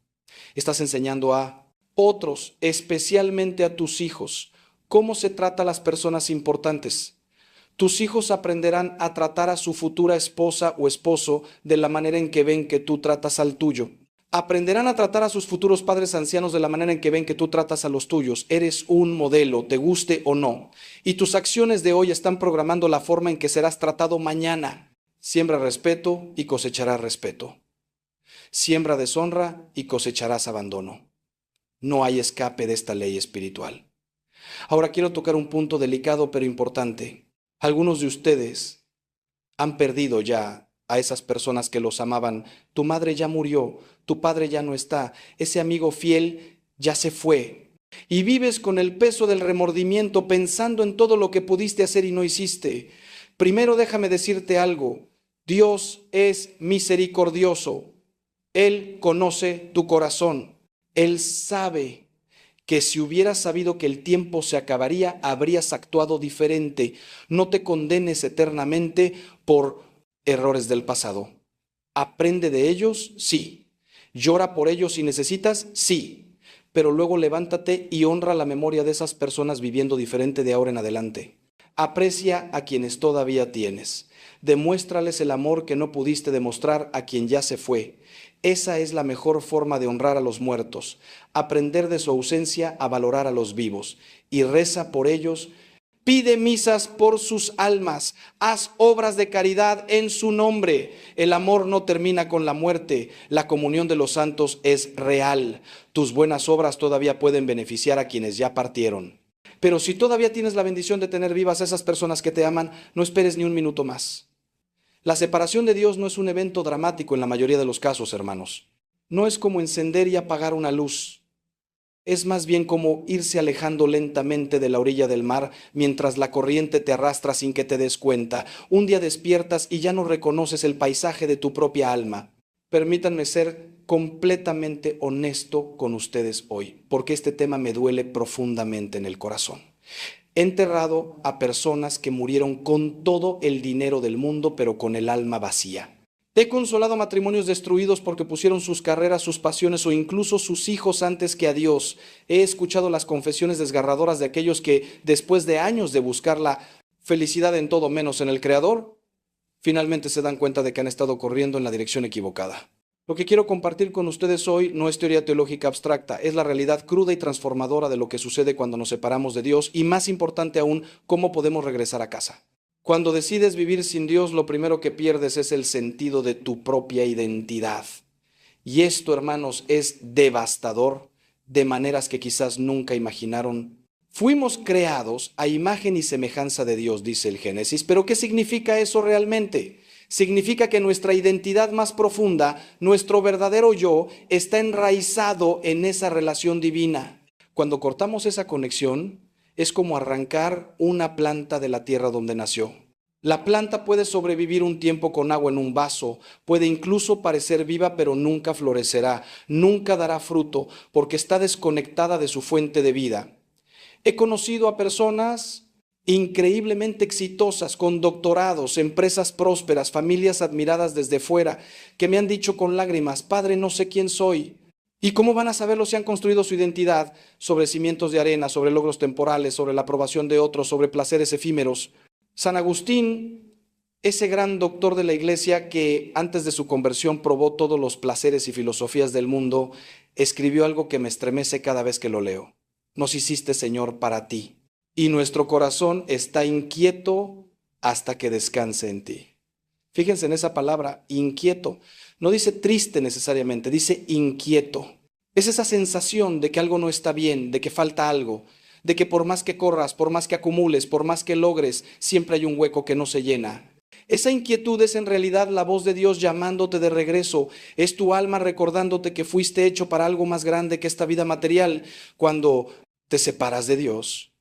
Estás enseñando a otros, especialmente a tus hijos, cómo se trata a las personas importantes. Tus hijos aprenderán a tratar a su futura esposa o esposo de la manera en que ven que tú tratas al tuyo. Aprenderán a tratar a sus futuros padres ancianos de la manera en que ven que tú tratas a los tuyos. Eres un modelo, te guste o no. Y tus acciones de hoy están programando la forma en que serás tratado mañana. Siembra respeto y cosecharás respeto. Siembra deshonra y cosecharás abandono. No hay escape de esta ley espiritual. Ahora quiero tocar un punto delicado pero importante. Algunos de ustedes han perdido ya a esas personas que los amaban. Tu madre ya murió, tu padre ya no está, ese amigo fiel ya se fue. Y vives con el peso del remordimiento pensando en todo lo que pudiste hacer y no hiciste. Primero déjame decirte algo. Dios es misericordioso. Él conoce tu corazón. Él sabe que si hubieras sabido que el tiempo se acabaría, habrías actuado diferente. No te condenes eternamente por errores del pasado. Aprende de ellos, sí. Llora por ellos si necesitas, sí. Pero luego levántate y honra la memoria de esas personas viviendo diferente de ahora en adelante. Aprecia a quienes todavía tienes. Demuéstrales el amor que no pudiste demostrar a quien ya se fue. Esa es la mejor forma de honrar a los muertos, aprender de su ausencia a valorar a los vivos. Y reza por ellos, pide misas por sus almas, haz obras de caridad en su nombre. El amor no termina con la muerte, la comunión de los santos es real. Tus buenas obras todavía pueden beneficiar a quienes ya partieron. Pero si todavía tienes la bendición de tener vivas a esas personas que te aman, no esperes ni un minuto más. La separación de Dios no es un evento dramático en la mayoría de los casos, hermanos. No es como encender y apagar una luz. Es más bien como irse alejando lentamente de la orilla del mar mientras la corriente te arrastra sin que te des cuenta. Un día despiertas y ya no reconoces el paisaje de tu propia alma. Permítanme ser completamente honesto con ustedes hoy, porque este tema me duele profundamente en el corazón. He enterrado a personas que murieron con todo el dinero del mundo, pero con el alma vacía. He consolado matrimonios destruidos porque pusieron sus carreras, sus pasiones o incluso sus hijos antes que a Dios. He escuchado las confesiones desgarradoras de aquellos que, después de años de buscar la felicidad en todo menos en el Creador, finalmente se dan cuenta de que han estado corriendo en la dirección equivocada. Lo que quiero compartir con ustedes hoy no es teoría teológica abstracta, es la realidad cruda y transformadora de lo que sucede cuando nos separamos de Dios y, más importante aún, cómo podemos regresar a casa. Cuando decides vivir sin Dios, lo primero que pierdes es el sentido de tu propia identidad. Y esto, hermanos, es devastador de maneras que quizás nunca imaginaron. Fuimos creados a imagen y semejanza de Dios, dice el Génesis, pero ¿qué significa eso realmente? Significa que nuestra identidad más profunda, nuestro verdadero yo, está enraizado en esa relación divina. Cuando cortamos esa conexión, es como arrancar una planta de la tierra donde nació. La planta puede sobrevivir un tiempo con agua en un vaso, puede incluso parecer viva, pero nunca florecerá, nunca dará fruto, porque está desconectada de su fuente de vida. He conocido a personas increíblemente exitosas, con doctorados, empresas prósperas, familias admiradas desde fuera, que me han dicho con lágrimas, Padre, no sé quién soy. ¿Y cómo van a saberlo si han construido su identidad sobre cimientos de arena, sobre logros temporales, sobre la aprobación de otros, sobre placeres efímeros? San Agustín, ese gran doctor de la iglesia que antes de su conversión probó todos los placeres y filosofías del mundo, escribió algo que me estremece cada vez que lo leo. Nos hiciste, Señor, para ti, y nuestro corazón está inquieto hasta que descanse en ti. Fíjense en esa palabra, inquieto. No dice triste necesariamente, dice inquieto. Es esa sensación de que algo no está bien, de que falta algo, de que por más que corras, por más que acumules, por más que logres, siempre hay un hueco que no se llena. Esa inquietud es en realidad la voz de Dios llamándote de regreso. Es tu alma recordándote que fuiste hecho para algo más grande que esta vida material. Cuando te separas de Dios,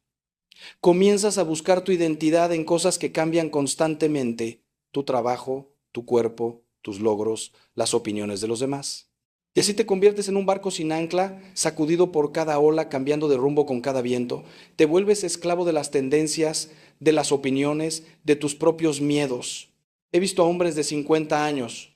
comienzas a buscar tu identidad en cosas que cambian constantemente: tu trabajo, tu cuerpo, tus logros, las opiniones de los demás. Y así te conviertes en un barco sin ancla, sacudido por cada ola, cambiando de rumbo con cada viento. Te vuelves esclavo de las tendencias, de las opiniones, de tus propios miedos. He visto a hombres de 50 años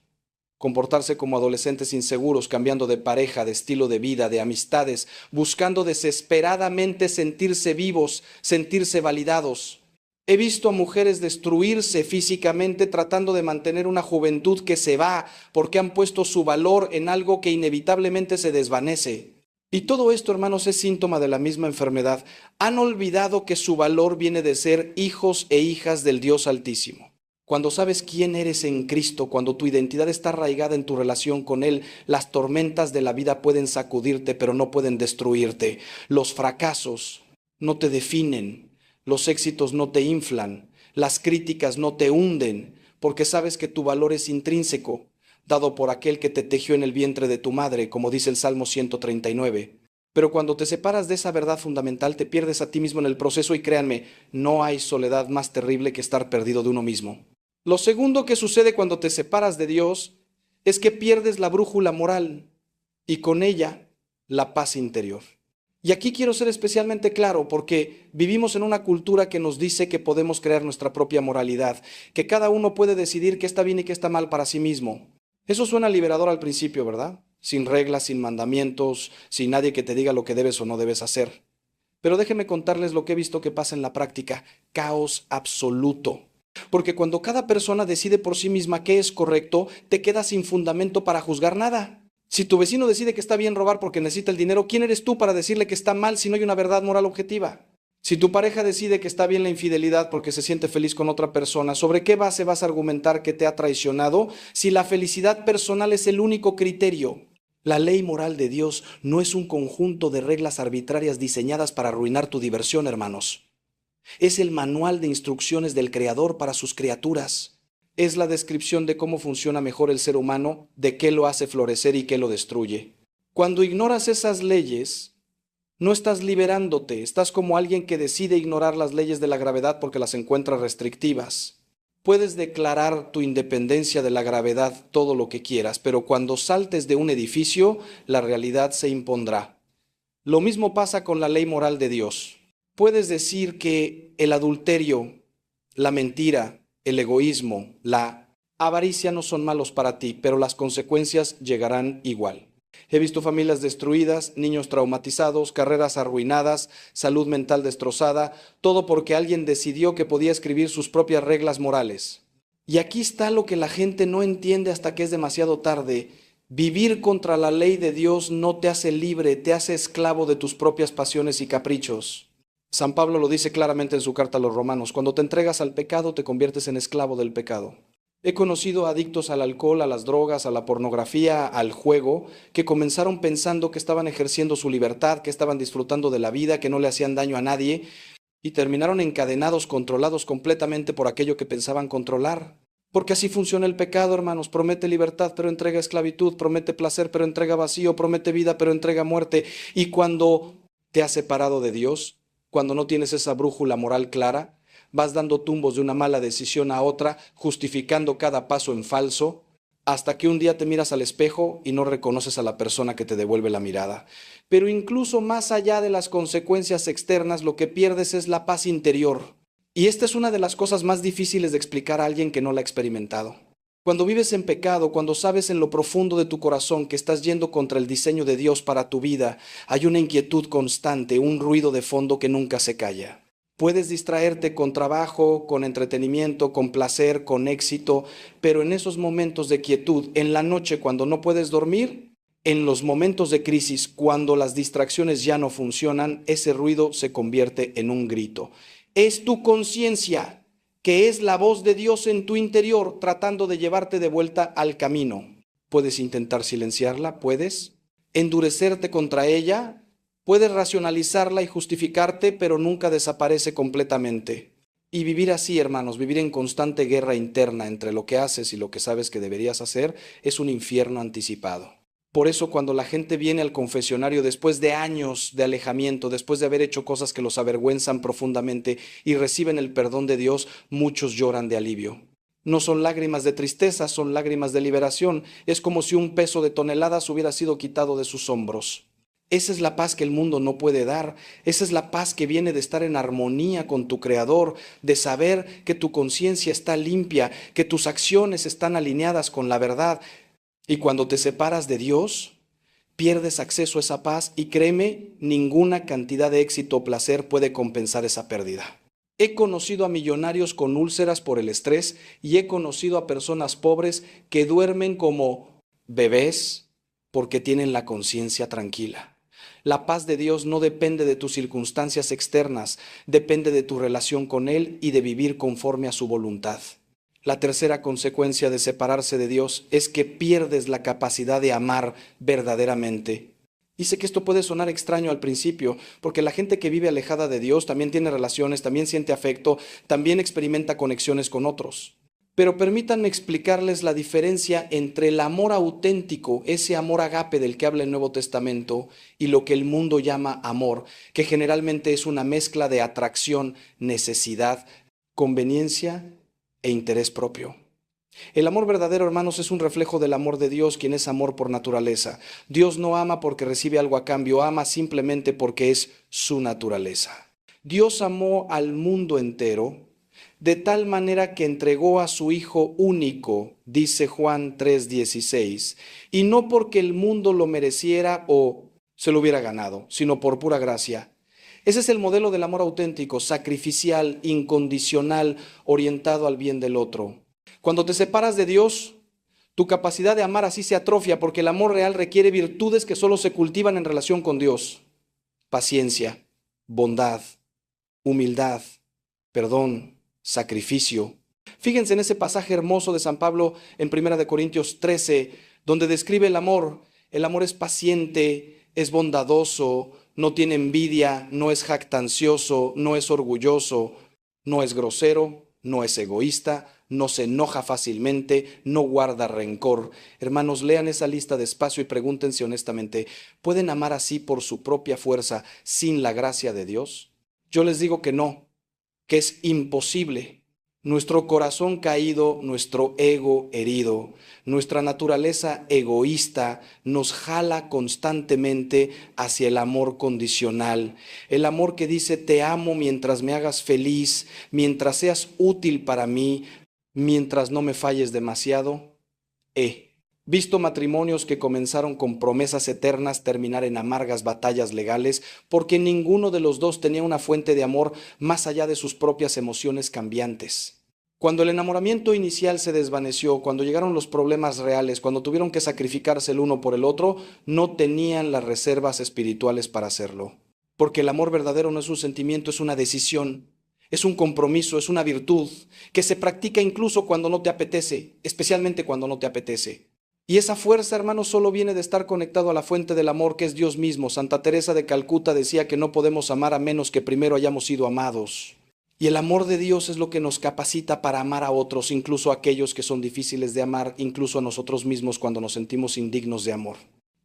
comportarse como adolescentes inseguros, cambiando de pareja, de estilo de vida, de amistades, buscando desesperadamente sentirse vivos, sentirse validados. He visto a mujeres destruirse físicamente tratando de mantener una juventud que se va porque han puesto su valor en algo que inevitablemente se desvanece. Y todo esto, hermanos, es síntoma de la misma enfermedad. Han olvidado que su valor viene de ser hijos e hijas del Dios Altísimo. Cuando sabes quién eres en Cristo, cuando tu identidad está arraigada en tu relación con Él, las tormentas de la vida pueden sacudirte, pero no pueden destruirte. Los fracasos no te definen, los éxitos no te inflan, las críticas no te hunden, porque sabes que tu valor es intrínseco, dado por aquel que te tejió en el vientre de tu madre, como dice el Salmo 139. Pero cuando te separas de esa verdad fundamental, te pierdes a ti mismo en el proceso y créanme, no hay soledad más terrible que estar perdido de uno mismo. Lo segundo que sucede cuando te separas de Dios es que pierdes la brújula moral y con ella la paz interior. Y aquí quiero ser especialmente claro porque vivimos en una cultura que nos dice que podemos crear nuestra propia moralidad, que cada uno puede decidir qué está bien y qué está mal para sí mismo. Eso suena liberador al principio, ¿verdad? Sin reglas, sin mandamientos, sin nadie que te diga lo que debes o no debes hacer. Pero déjenme contarles lo que he visto que pasa en la práctica: caos absoluto. Porque cuando cada persona decide por sí misma qué es correcto, te quedas sin fundamento para juzgar nada. Si tu vecino decide que está bien robar porque necesita el dinero, ¿quién eres tú para decirle que está mal si no hay una verdad moral objetiva? Si tu pareja decide que está bien la infidelidad porque se siente feliz con otra persona, ¿sobre qué base vas a argumentar que te ha traicionado si la felicidad personal es el único criterio? La ley moral de Dios no es un conjunto de reglas arbitrarias diseñadas para arruinar tu diversión, hermanos. Es el manual de instrucciones del Creador para sus criaturas. Es la descripción de cómo funciona mejor el ser humano, de qué lo hace florecer y qué lo destruye. Cuando ignoras esas leyes, no estás liberándote, estás como alguien que decide ignorar las leyes de la gravedad porque las encuentra restrictivas. Puedes declarar tu independencia de la gravedad todo lo que quieras, pero cuando saltes de un edificio, la realidad se impondrá. Lo mismo pasa con la ley moral de Dios. Puedes decir que el adulterio, la mentira, el egoísmo, la avaricia no son malos para ti, pero las consecuencias llegarán igual. He visto familias destruidas, niños traumatizados, carreras arruinadas, salud mental destrozada, todo porque alguien decidió que podía escribir sus propias reglas morales. Y aquí está lo que la gente no entiende hasta que es demasiado tarde. Vivir contra la ley de Dios no te hace libre, te hace esclavo de tus propias pasiones y caprichos. San Pablo lo dice claramente en su carta a los Romanos: cuando te entregas al pecado, te conviertes en esclavo del pecado. He conocido adictos al alcohol, a las drogas, a la pornografía, al juego, que comenzaron pensando que estaban ejerciendo su libertad, que estaban disfrutando de la vida, que no le hacían daño a nadie, y terminaron encadenados, controlados completamente por aquello que pensaban controlar. Porque así funciona el pecado, hermanos. Promete libertad, pero entrega esclavitud. Promete placer, pero entrega vacío. Promete vida, pero entrega muerte. Y cuando te has separado de Dios, cuando no tienes esa brújula moral clara, vas dando tumbos de una mala decisión a otra, justificando cada paso en falso, hasta que un día te miras al espejo y no reconoces a la persona que te devuelve la mirada. Pero incluso más allá de las consecuencias externas, lo que pierdes es la paz interior. Y esta es una de las cosas más difíciles de explicar a alguien que no la ha experimentado. Cuando vives en pecado, cuando sabes en lo profundo de tu corazón que estás yendo contra el diseño de Dios para tu vida, hay una inquietud constante, un ruido de fondo que nunca se calla. Puedes distraerte con trabajo, con entretenimiento, con placer, con éxito, pero en esos momentos de quietud, en la noche cuando no puedes dormir, en los momentos de crisis, cuando las distracciones ya no funcionan, ese ruido se convierte en un grito. Es tu conciencia, que es la voz de Dios en tu interior, tratando de llevarte de vuelta al camino. Puedes intentar silenciarla, puedes endurecerte contra ella, puedes racionalizarla y justificarte, pero nunca desaparece completamente. Y vivir así, hermanos, vivir en constante guerra interna entre lo que haces y lo que sabes que deberías hacer, es un infierno anticipado. Por eso cuando la gente viene al confesionario después de años de alejamiento, después de haber hecho cosas que los avergüenzan profundamente y reciben el perdón de Dios, muchos lloran de alivio. No son lágrimas de tristeza, son lágrimas de liberación. Es como si un peso de toneladas hubiera sido quitado de sus hombros. Esa es la paz que el mundo no puede dar. Esa es la paz que viene de estar en armonía con tu Creador, de saber que tu conciencia está limpia, que tus acciones están alineadas con la verdad. Y cuando te separas de Dios, pierdes acceso a esa paz y créeme, ninguna cantidad de éxito o placer puede compensar esa pérdida. He conocido a millonarios con úlceras por el estrés y he conocido a personas pobres que duermen como bebés porque tienen la conciencia tranquila. La paz de Dios no depende de tus circunstancias externas, depende de tu relación con Él y de vivir conforme a su voluntad. La tercera consecuencia de separarse de Dios es que pierdes la capacidad de amar verdaderamente. Y sé que esto puede sonar extraño al principio, porque la gente que vive alejada de Dios también tiene relaciones, también siente afecto, también experimenta conexiones con otros. Pero permítanme explicarles la diferencia entre el amor auténtico, ese amor agape del que habla el Nuevo Testamento, y lo que el mundo llama amor, que generalmente es una mezcla de atracción, necesidad, conveniencia e interés propio. El amor verdadero, hermanos, es un reflejo del amor de Dios, quien es amor por naturaleza. Dios no ama porque recibe algo a cambio, ama simplemente porque es su naturaleza. Dios amó al mundo entero de tal manera que entregó a su Hijo único, dice Juan 3:16, y no porque el mundo lo mereciera o se lo hubiera ganado, sino por pura gracia. Ese es el modelo del amor auténtico, sacrificial, incondicional, orientado al bien del otro. Cuando te separas de Dios, tu capacidad de amar así se atrofia porque el amor real requiere virtudes que solo se cultivan en relación con Dios. Paciencia, bondad, humildad, perdón, sacrificio. Fíjense en ese pasaje hermoso de San Pablo en 1 Corintios 13, donde describe el amor. El amor es paciente, es bondadoso, no tiene envidia, no es jactancioso, no es orgulloso, no es grosero, no es egoísta, no se enoja fácilmente, no guarda rencor. Hermanos, lean esa lista despacio y pregúntense honestamente, ¿pueden amar así por su propia fuerza sin la gracia de Dios? Yo les digo que no, que es imposible. Nuestro corazón caído, nuestro ego herido, nuestra naturaleza egoísta nos jala constantemente hacia el amor condicional. El amor que dice te amo mientras me hagas feliz, mientras seas útil para mí, mientras no me falles demasiado. He visto matrimonios que comenzaron con promesas eternas terminar en amargas batallas legales porque ninguno de los dos tenía una fuente de amor más allá de sus propias emociones cambiantes. Cuando el enamoramiento inicial se desvaneció, cuando llegaron los problemas reales, cuando tuvieron que sacrificarse el uno por el otro, no tenían las reservas espirituales para hacerlo. Porque el amor verdadero no es un sentimiento, es una decisión, es un compromiso, es una virtud que se practica incluso cuando no te apetece, especialmente cuando no te apetece. Y esa fuerza, hermanos, solo viene de estar conectado a la fuente del amor que es Dios mismo. Santa Teresa de Calcuta decía que no podemos amar a menos que primero hayamos sido amados. Y el amor de Dios es lo que nos capacita para amar a otros, incluso a aquellos que son difíciles de amar, incluso a nosotros mismos cuando nos sentimos indignos de amor.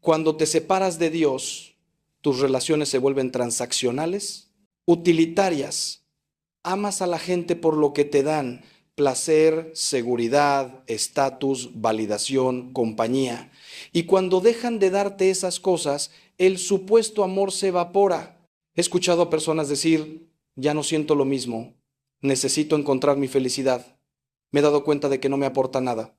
Cuando te separas de Dios, tus relaciones se vuelven transaccionales, utilitarias. Amas a la gente por lo que te dan: placer, seguridad, estatus, validación, compañía. Y cuando dejan de darte esas cosas, el supuesto amor se evapora. He escuchado a personas decir: ya no siento lo mismo, necesito encontrar mi felicidad. Me he dado cuenta de que no me aporta nada.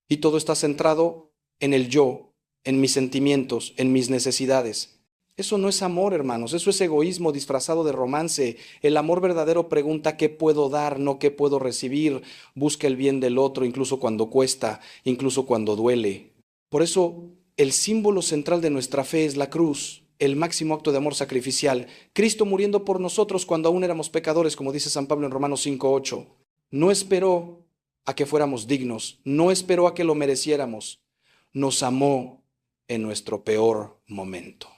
Y todo está centrado en el yo, en mis sentimientos, en mis necesidades. Eso no es amor, hermanos, eso es egoísmo disfrazado de romance. El amor verdadero pregunta qué puedo dar, no qué puedo recibir. Busca el bien del otro, incluso cuando cuesta, incluso cuando duele. Por eso, el símbolo central de nuestra fe es la cruz, el máximo acto de amor sacrificial. Cristo muriendo por nosotros cuando aún éramos pecadores, como dice San Pablo en Romanos 5:8. No esperó a que fuéramos dignos, no esperó a que lo mereciéramos. Nos amó en nuestro peor momento.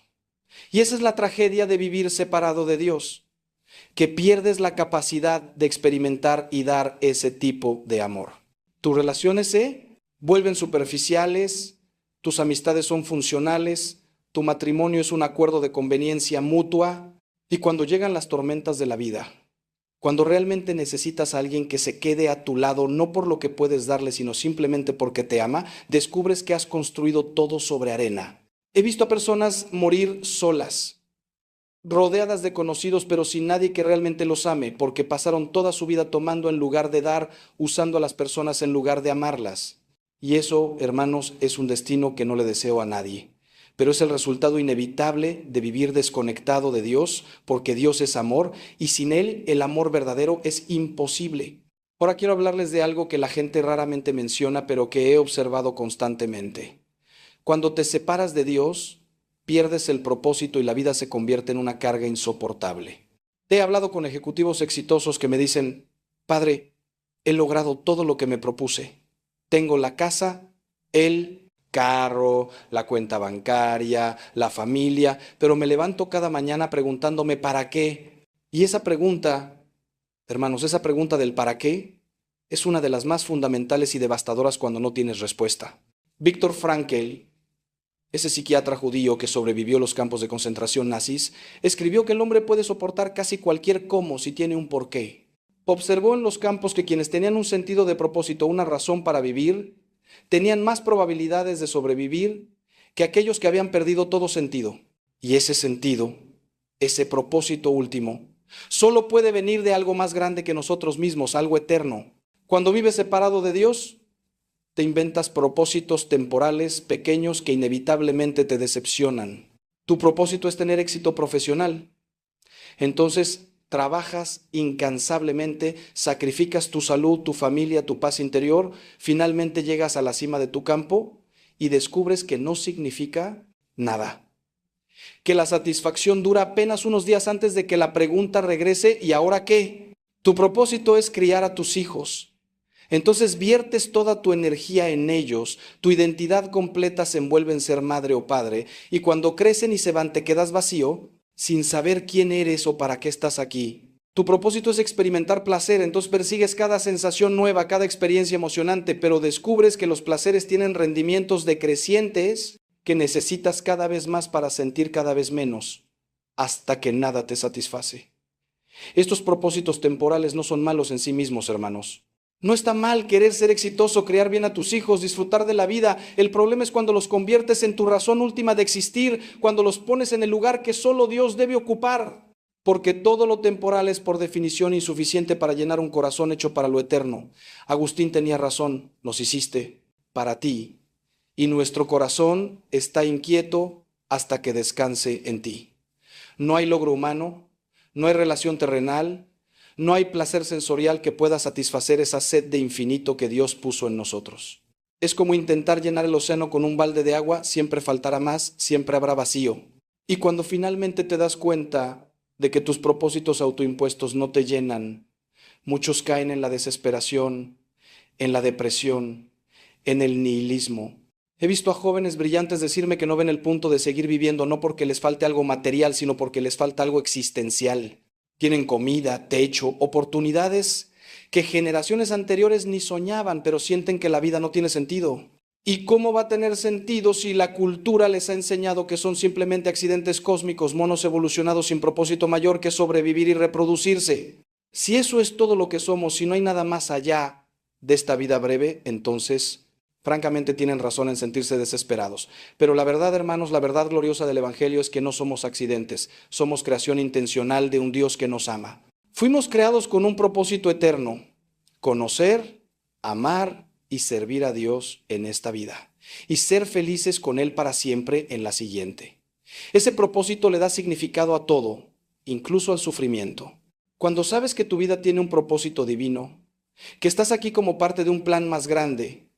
Y esa es la tragedia de vivir separado de Dios, que pierdes la capacidad de experimentar y dar ese tipo de amor. Tus relaciones se vuelven superficiales, tus amistades son funcionales, tu matrimonio es un acuerdo de conveniencia mutua, y cuando llegan las tormentas de la vida, cuando realmente necesitas a alguien que se quede a tu lado, no por lo que puedes darle, sino simplemente porque te ama, descubres que has construido todo sobre arena. He visto a personas morir solas, rodeadas de conocidos, pero sin nadie que realmente los ame, porque pasaron toda su vida tomando en lugar de dar, usando a las personas en lugar de amarlas. Y eso, hermanos, es un destino que no le deseo a nadie. Pero es el resultado inevitable de vivir desconectado de Dios, porque Dios es amor, y sin Él el amor verdadero es imposible. Ahora quiero hablarles de algo que la gente raramente menciona, pero que he observado constantemente. Cuando te separas de Dios, pierdes el propósito y la vida se convierte en una carga insoportable. He hablado con ejecutivos exitosos que me dicen: Padre, he logrado todo lo que me propuse. Tengo la casa, el carro, la cuenta bancaria, la familia, pero me levanto cada mañana preguntándome ¿para qué? Y esa pregunta, hermanos, esa pregunta del ¿para qué? Es una de las más fundamentales y devastadoras cuando no tienes respuesta. Viktor Frankl, ese psiquiatra judío que sobrevivió a los campos de concentración nazis, escribió que el hombre puede soportar casi cualquier cómo si tiene un porqué. Observó en los campos que quienes tenían un sentido de propósito, una razón para vivir, tenían más probabilidades de sobrevivir que aquellos que habían perdido todo sentido. Y ese sentido, ese propósito último, solo puede venir de algo más grande que nosotros mismos, algo eterno. Cuando vives separado de Dios, te inventas propósitos temporales pequeños que inevitablemente te decepcionan. Tu propósito es tener éxito profesional. Entonces trabajas incansablemente, sacrificas tu salud, tu familia, tu paz interior, finalmente llegas a la cima de tu campo y descubres que no significa nada. Que la satisfacción dura apenas unos días antes de que la pregunta regrese: ¿y ahora qué? Tu propósito es criar a tus hijos. Entonces viertes toda tu energía en ellos, tu identidad completa se envuelve en ser madre o padre, y cuando crecen y se van te quedas vacío, sin saber quién eres o para qué estás aquí. Tu propósito es experimentar placer, entonces persigues cada sensación nueva, cada experiencia emocionante, pero descubres que los placeres tienen rendimientos decrecientes que necesitas cada vez más para sentir cada vez menos, hasta que nada te satisface. Estos propósitos temporales no son malos en sí mismos, hermanos. No está mal querer ser exitoso, criar bien a tus hijos, disfrutar de la vida. El problema es cuando los conviertes en tu razón última de existir, cuando los pones en el lugar que solo Dios debe ocupar. Porque todo lo temporal es por definición insuficiente para llenar un corazón hecho para lo eterno. Agustín tenía razón, nos hiciste para ti. Y nuestro corazón está inquieto hasta que descanse en ti. No hay logro humano, no hay relación terrenal, no hay placer sensorial que pueda satisfacer esa sed de infinito que Dios puso en nosotros. Es como intentar llenar el océano con un balde de agua, siempre faltará más, siempre habrá vacío. Y cuando finalmente te das cuenta de que tus propósitos autoimpuestos no te llenan, muchos caen en la desesperación, en la depresión, en el nihilismo. He visto a jóvenes brillantes decirme que no ven el punto de seguir viviendo, no porque les falte algo material, sino porque les falta algo existencial. Tienen comida, techo, oportunidades que generaciones anteriores ni soñaban, pero sienten que la vida no tiene sentido. ¿Y cómo va a tener sentido si la cultura les ha enseñado que son simplemente accidentes cósmicos, monos evolucionados sin propósito mayor que sobrevivir y reproducirse? Si eso es todo lo que somos, si no hay nada más allá de esta vida breve, entonces, francamente, tienen razón en sentirse desesperados. Pero la verdad, hermanos, la verdad gloriosa del Evangelio es que no somos accidentes, somos creación intencional de un Dios que nos ama. Fuimos creados con un propósito eterno: conocer, amar y servir a Dios en esta vida, y ser felices con Él para siempre en la siguiente. Ese propósito le da significado a todo, incluso al sufrimiento. Cuando sabes que tu vida tiene un propósito divino, que estás aquí como parte de un plan más grande,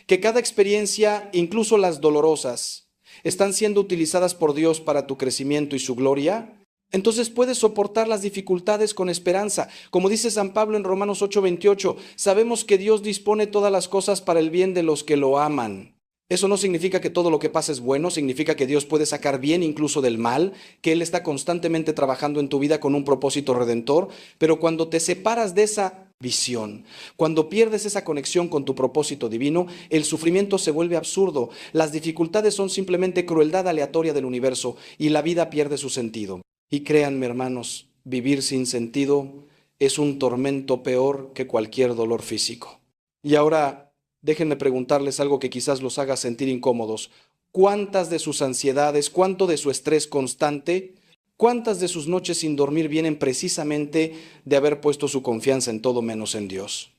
que cada experiencia, incluso las dolorosas, están siendo utilizadas por Dios para tu crecimiento y su gloria, entonces puedes soportar las dificultades con esperanza. Como dice San Pablo en Romanos 8:28, sabemos que Dios dispone todas las cosas para el bien de los que lo aman. Eso no significa que todo lo que pasa es bueno, significa que Dios puede sacar bien incluso del mal, que Él está constantemente trabajando en tu vida con un propósito redentor, pero cuando te separas de esa visión, cuando pierdes esa conexión con tu propósito divino, el sufrimiento se vuelve absurdo, las dificultades son simplemente crueldad aleatoria del universo y la vida pierde su sentido. Y créanme, hermanos, vivir sin sentido es un tormento peor que cualquier dolor físico. Y ahora, déjenme preguntarles algo que quizás los haga sentir incómodos. ¿Cuántas de sus ansiedades, cuánto de su estrés constante, cuántas de sus noches sin dormir vienen precisamente de haber puesto su confianza en todo menos en Dios?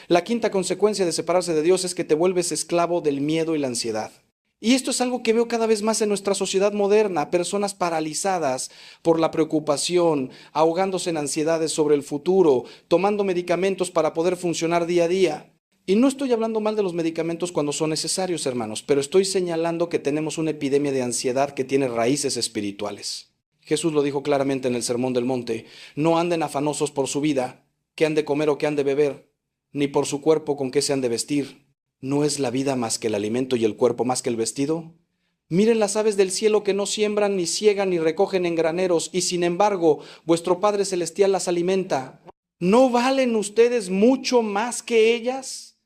La quinta consecuencia de separarse de Dios es que te vuelves esclavo del miedo y la ansiedad. Y esto es algo que veo cada vez más en nuestra sociedad moderna: personas paralizadas por la preocupación, ahogándose en ansiedades sobre el futuro, tomando medicamentos para poder funcionar día a día. Y no estoy hablando mal de los medicamentos cuando son necesarios, hermanos, pero estoy señalando que tenemos una epidemia de ansiedad que tiene raíces espirituales. Jesús lo dijo claramente en el Sermón del Monte: no anden afanosos por su vida, qué han de comer o qué han de beber, ni por su cuerpo con qué se han de vestir. ¿No es la vida más que el alimento y el cuerpo más que el vestido? Miren las aves del cielo, que no siembran, ni ciegan, ni recogen en graneros, y sin embargo vuestro Padre Celestial las alimenta. ¿No valen ustedes mucho más que ellas?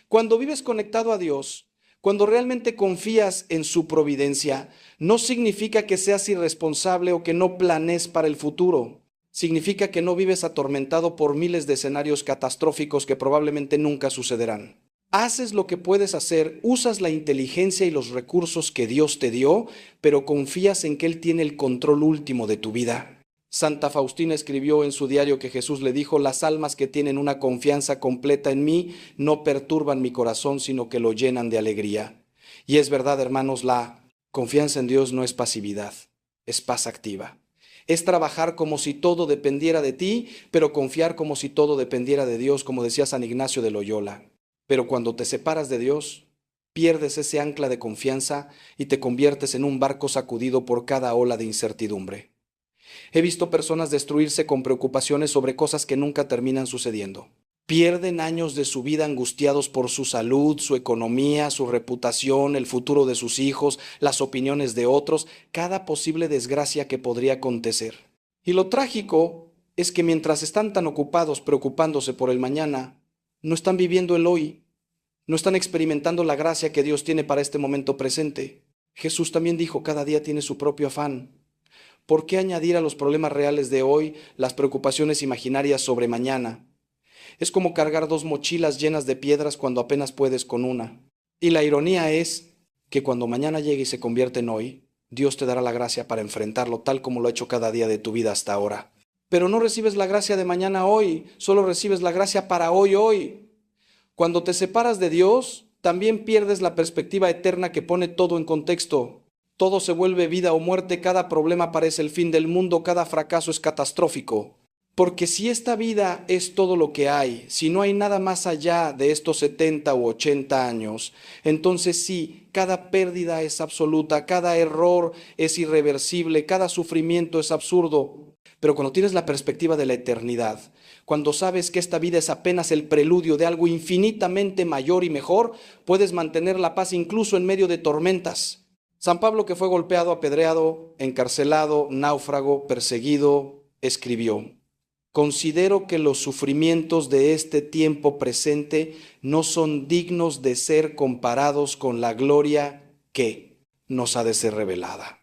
Cuando vives conectado a Dios, cuando realmente confías en su providencia, no significa que seas irresponsable o que no planees para el futuro. Significa que no vives atormentado por miles de escenarios catastróficos que probablemente nunca sucederán. Haces lo que puedes hacer, usas la inteligencia y los recursos que Dios te dio, pero confías en que Él tiene el control último de tu vida. Santa Faustina escribió en su diario que Jesús le dijo: las almas que tienen una confianza completa en mí no perturban mi corazón, sino que lo llenan de alegría. Y es verdad, hermanos, la confianza en Dios no es pasividad, es paz activa. Es trabajar como si todo dependiera de ti, pero confiar como si todo dependiera de Dios, como decía San Ignacio de Loyola. Pero cuando te separas de Dios, pierdes ese ancla de confianza y te conviertes en un barco sacudido por cada ola de incertidumbre. He visto personas destruirse con preocupaciones sobre cosas que nunca terminan sucediendo. Pierden años de su vida angustiados por su salud, su economía, su reputación, el futuro de sus hijos, las opiniones de otros, cada posible desgracia que podría acontecer. Y lo trágico es que mientras están tan ocupados preocupándose por el mañana, no están viviendo el hoy, no están experimentando la gracia que Dios tiene para este momento presente. Jesús también dijo: cada día tiene su propio afán. ¿Por qué añadir a los problemas reales de hoy las preocupaciones imaginarias sobre mañana? Es como cargar dos mochilas llenas de piedras cuando apenas puedes con una. Y la ironía es que cuando mañana llegue y se convierte en hoy, Dios te dará la gracia para enfrentarlo tal como lo ha hecho cada día de tu vida hasta ahora. Pero no recibes la gracia de mañana hoy, solo recibes la gracia para hoy. Cuando te separas de Dios, también pierdes la perspectiva eterna que pone todo en contexto. Todo se vuelve vida o muerte, cada problema parece el fin del mundo, cada fracaso es catastrófico. Porque si esta vida es todo lo que hay, si no hay nada más allá de estos 70 u 80 años, entonces sí, cada pérdida es absoluta, cada error es irreversible, cada sufrimiento es absurdo. Pero cuando tienes la perspectiva de la eternidad, cuando sabes que esta vida es apenas el preludio de algo infinitamente mayor y mejor, puedes mantener la paz incluso en medio de tormentas. San Pablo, que fue golpeado, apedreado, encarcelado, náufrago, perseguido, escribió: considero que los sufrimientos de este tiempo presente no son dignos de ser comparados con la gloria que nos ha de ser revelada.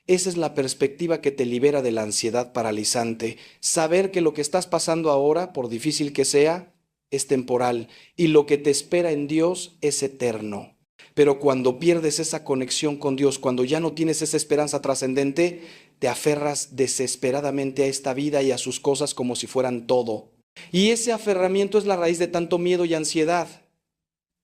Esa es la perspectiva que te libera de la ansiedad paralizante. Saber que lo que estás pasando ahora, por difícil que sea, es temporal y lo que te espera en Dios es eterno. Pero cuando pierdes esa conexión con Dios, cuando ya no tienes esa esperanza trascendente, te aferras desesperadamente a esta vida y a sus cosas como si fueran todo. Y ese aferramiento es la raíz de tanto miedo y ansiedad.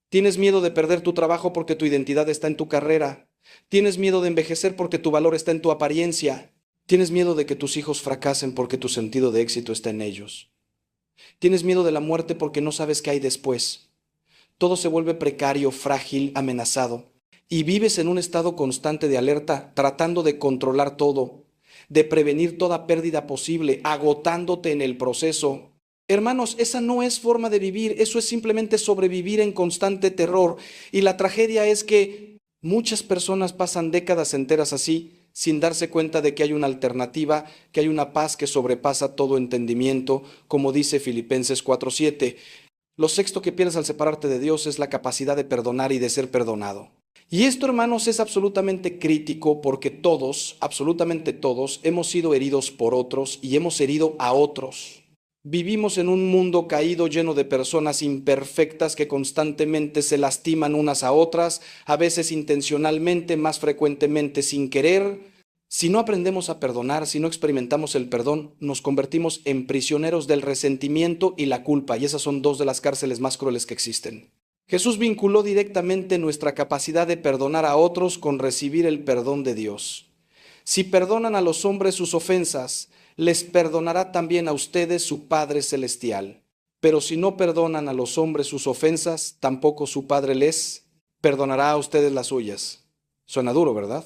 Tienes miedo de perder tu trabajo porque tu identidad está en tu carrera. Tienes miedo de envejecer porque tu valor está en tu apariencia. Tienes miedo de que tus hijos fracasen porque tu sentido de éxito está en ellos. Tienes miedo de la muerte porque no sabes qué hay después. Todo se vuelve precario, frágil, amenazado. Y vives en un estado constante de alerta, tratando de controlar todo, de prevenir toda pérdida posible, agotándote en el proceso. Hermanos, esa no es forma de vivir, eso es simplemente sobrevivir en constante terror. Y la tragedia es que muchas personas pasan décadas enteras así, sin darse cuenta de que hay una alternativa, que hay una paz que sobrepasa todo entendimiento, como dice Filipenses 4:7. Lo sexto que pierdes al separarte de Dios es la capacidad de perdonar y de ser perdonado. Y esto, hermanos, es absolutamente crítico porque todos, absolutamente todos, hemos sido heridos por otros y hemos herido a otros. Vivimos en un mundo caído lleno de personas imperfectas que constantemente se lastiman unas a otras, a veces intencionalmente, más frecuentemente sin querer. Si no aprendemos a perdonar, si no experimentamos el perdón, nos convertimos en prisioneros del resentimiento y la culpa, y esas son dos de las cárceles más crueles que existen. Jesús vinculó directamente nuestra capacidad de perdonar a otros con recibir el perdón de Dios. Si perdonan a los hombres sus ofensas, les perdonará también a ustedes su Padre Celestial. Pero si no perdonan a los hombres sus ofensas, tampoco su Padre les perdonará a ustedes las suyas. Suena duro, ¿verdad?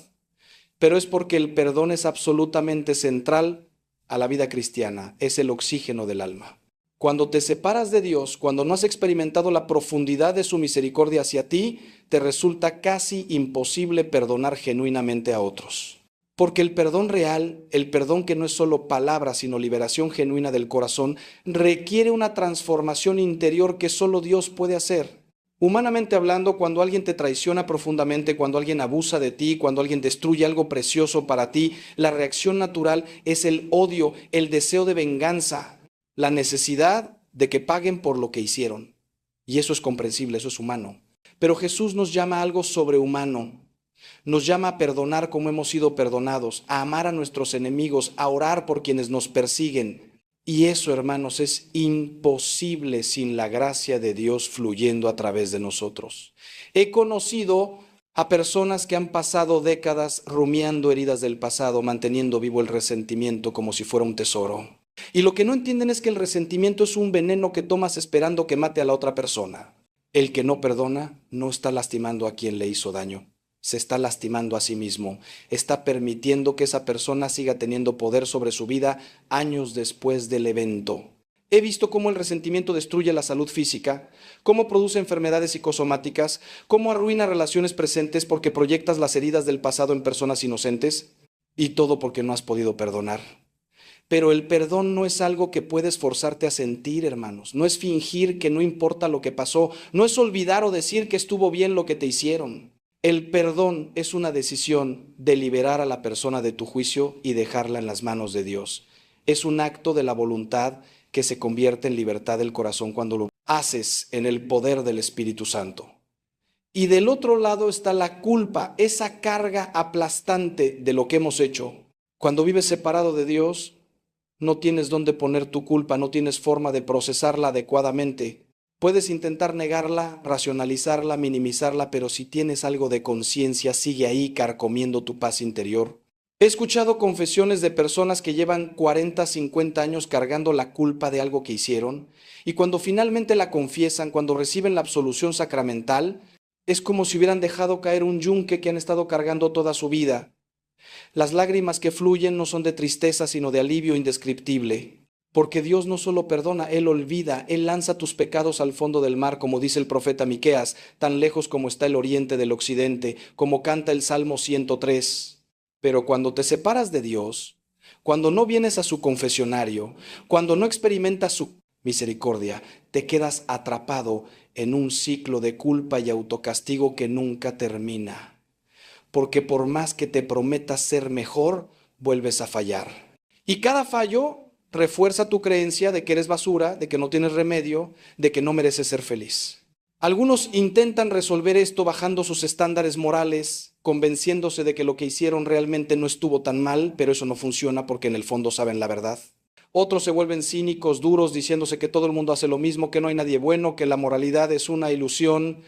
Pero es porque el perdón es absolutamente central a la vida cristiana, es el oxígeno del alma. Cuando te separas de Dios, cuando no has experimentado la profundidad de su misericordia hacia ti, te resulta casi imposible perdonar genuinamente a otros. Porque el perdón real, el perdón que no es solo palabra, sino liberación genuina del corazón, requiere una transformación interior que solo Dios puede hacer. Humanamente hablando, cuando alguien te traiciona profundamente, cuando alguien abusa de ti, cuando alguien destruye algo precioso para ti, la reacción natural es el odio, el deseo de venganza, la necesidad de que paguen por lo que hicieron. Y eso es comprensible, eso es humano. Pero Jesús nos llama a algo sobrehumano. Nos llama a perdonar como hemos sido perdonados, a amar a nuestros enemigos, a orar por quienes nos persiguen. Y eso, hermanos, es imposible sin la gracia de Dios fluyendo a través de nosotros. He conocido a personas que han pasado décadas rumiando heridas del pasado, manteniendo vivo el resentimiento como si fuera un tesoro. Y lo que no entienden es que el resentimiento es un veneno que tomas esperando que mate a la otra persona. El que no perdona no está lastimando a quien le hizo daño. Se está lastimando a sí mismo, está permitiendo que esa persona siga teniendo poder sobre su vida años después del evento. He visto cómo el resentimiento destruye la salud física, cómo produce enfermedades psicosomáticas, cómo arruina relaciones presentes porque proyectas las heridas del pasado en personas inocentes, y todo porque no has podido perdonar. Pero el perdón no es algo que puedes forzarte a sentir, hermanos. No es fingir que no importa lo que pasó, no es olvidar o decir que estuvo bien lo que te hicieron. El perdón es una decisión de liberar a la persona de tu juicio y dejarla en las manos de Dios. Es un acto de la voluntad que se convierte en libertad del corazón cuando lo haces en el poder del Espíritu Santo. Y del otro lado está la culpa, esa carga aplastante de lo que hemos hecho. Cuando vives separado de Dios, no tienes dónde poner tu culpa, no tienes forma de procesarla adecuadamente. Puedes intentar negarla, racionalizarla, minimizarla, pero si tienes algo de conciencia, sigue ahí carcomiendo tu paz interior. He escuchado confesiones de personas que llevan 40, 50 años cargando la culpa de algo que hicieron, y cuando finalmente la confiesan, cuando reciben la absolución sacramental, es como si hubieran dejado caer un yunque que han estado cargando toda su vida. Las lágrimas que fluyen no son de tristeza, sino de alivio indescriptible. Porque Dios no solo perdona, Él olvida, Él lanza tus pecados al fondo del mar, como dice el profeta Miqueas, tan lejos como está el oriente del occidente, como canta el Salmo 103. Pero cuando te separas de Dios, cuando no vienes a su confesionario, cuando no experimentas su misericordia, te quedas atrapado en un ciclo de culpa y autocastigo que nunca termina. Porque por más que te prometas ser mejor, vuelves a fallar. Y cada fallo refuerza tu creencia de que eres basura, de que no tienes remedio, de que no mereces ser feliz. Algunos intentan resolver esto bajando sus estándares morales, convenciéndose de que lo que hicieron realmente no estuvo tan mal, pero eso no funciona porque en el fondo saben la verdad. Otros se vuelven cínicos, duros, diciéndose que todo el mundo hace lo mismo, que no hay nadie bueno, que la moralidad es una ilusión,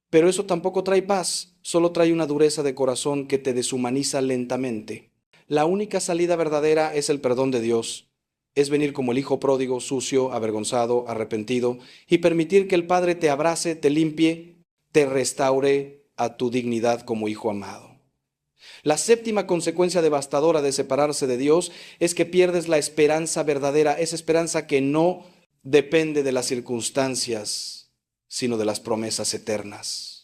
pero eso tampoco trae paz, solo trae una dureza de corazón que te deshumaniza lentamente. La única salida verdadera es el perdón de Dios. Es venir como el hijo pródigo, sucio, avergonzado, arrepentido, y permitir que el Padre te abrace, te limpie, te restaure a tu dignidad como hijo amado. La séptima consecuencia devastadora de separarse de Dios es que pierdes la esperanza verdadera, esa esperanza que no depende de las circunstancias, sino de las promesas eternas.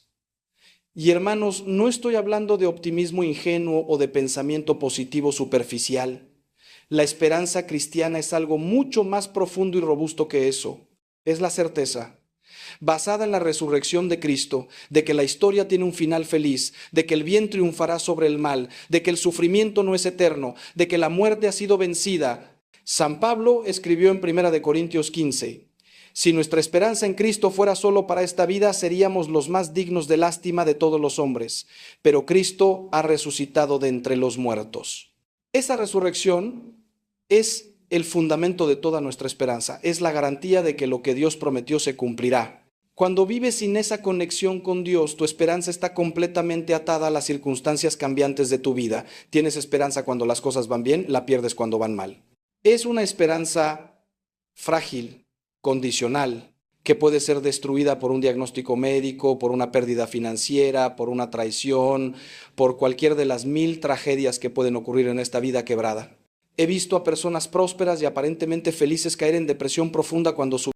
Y hermanos, no estoy hablando de optimismo ingenuo o de pensamiento positivo superficial. La esperanza cristiana es algo mucho más profundo y robusto que eso. Es la certeza, basada en la resurrección de Cristo, de que la historia tiene un final feliz, de que el bien triunfará sobre el mal, de que el sufrimiento no es eterno, de que la muerte ha sido vencida. San Pablo escribió en 1 Corintios 15, si nuestra esperanza en Cristo fuera solo para esta vida, seríamos los más dignos de lástima de todos los hombres, pero Cristo ha resucitado de entre los muertos. Esa resurrección es el fundamento de toda nuestra esperanza, es la garantía de que lo que Dios prometió se cumplirá. Cuando vives sin esa conexión con Dios, tu esperanza está completamente atada a las circunstancias cambiantes de tu vida. Tienes esperanza cuando las cosas van bien, la pierdes cuando van mal. Es una esperanza frágil, condicional, que puede ser destruida por un diagnóstico médico, por una pérdida financiera, por una traición, por cualquier de las 1000 tragedias que pueden ocurrir en esta vida quebrada. He visto a personas prósperas y aparentemente felices caer en depresión profunda cuando su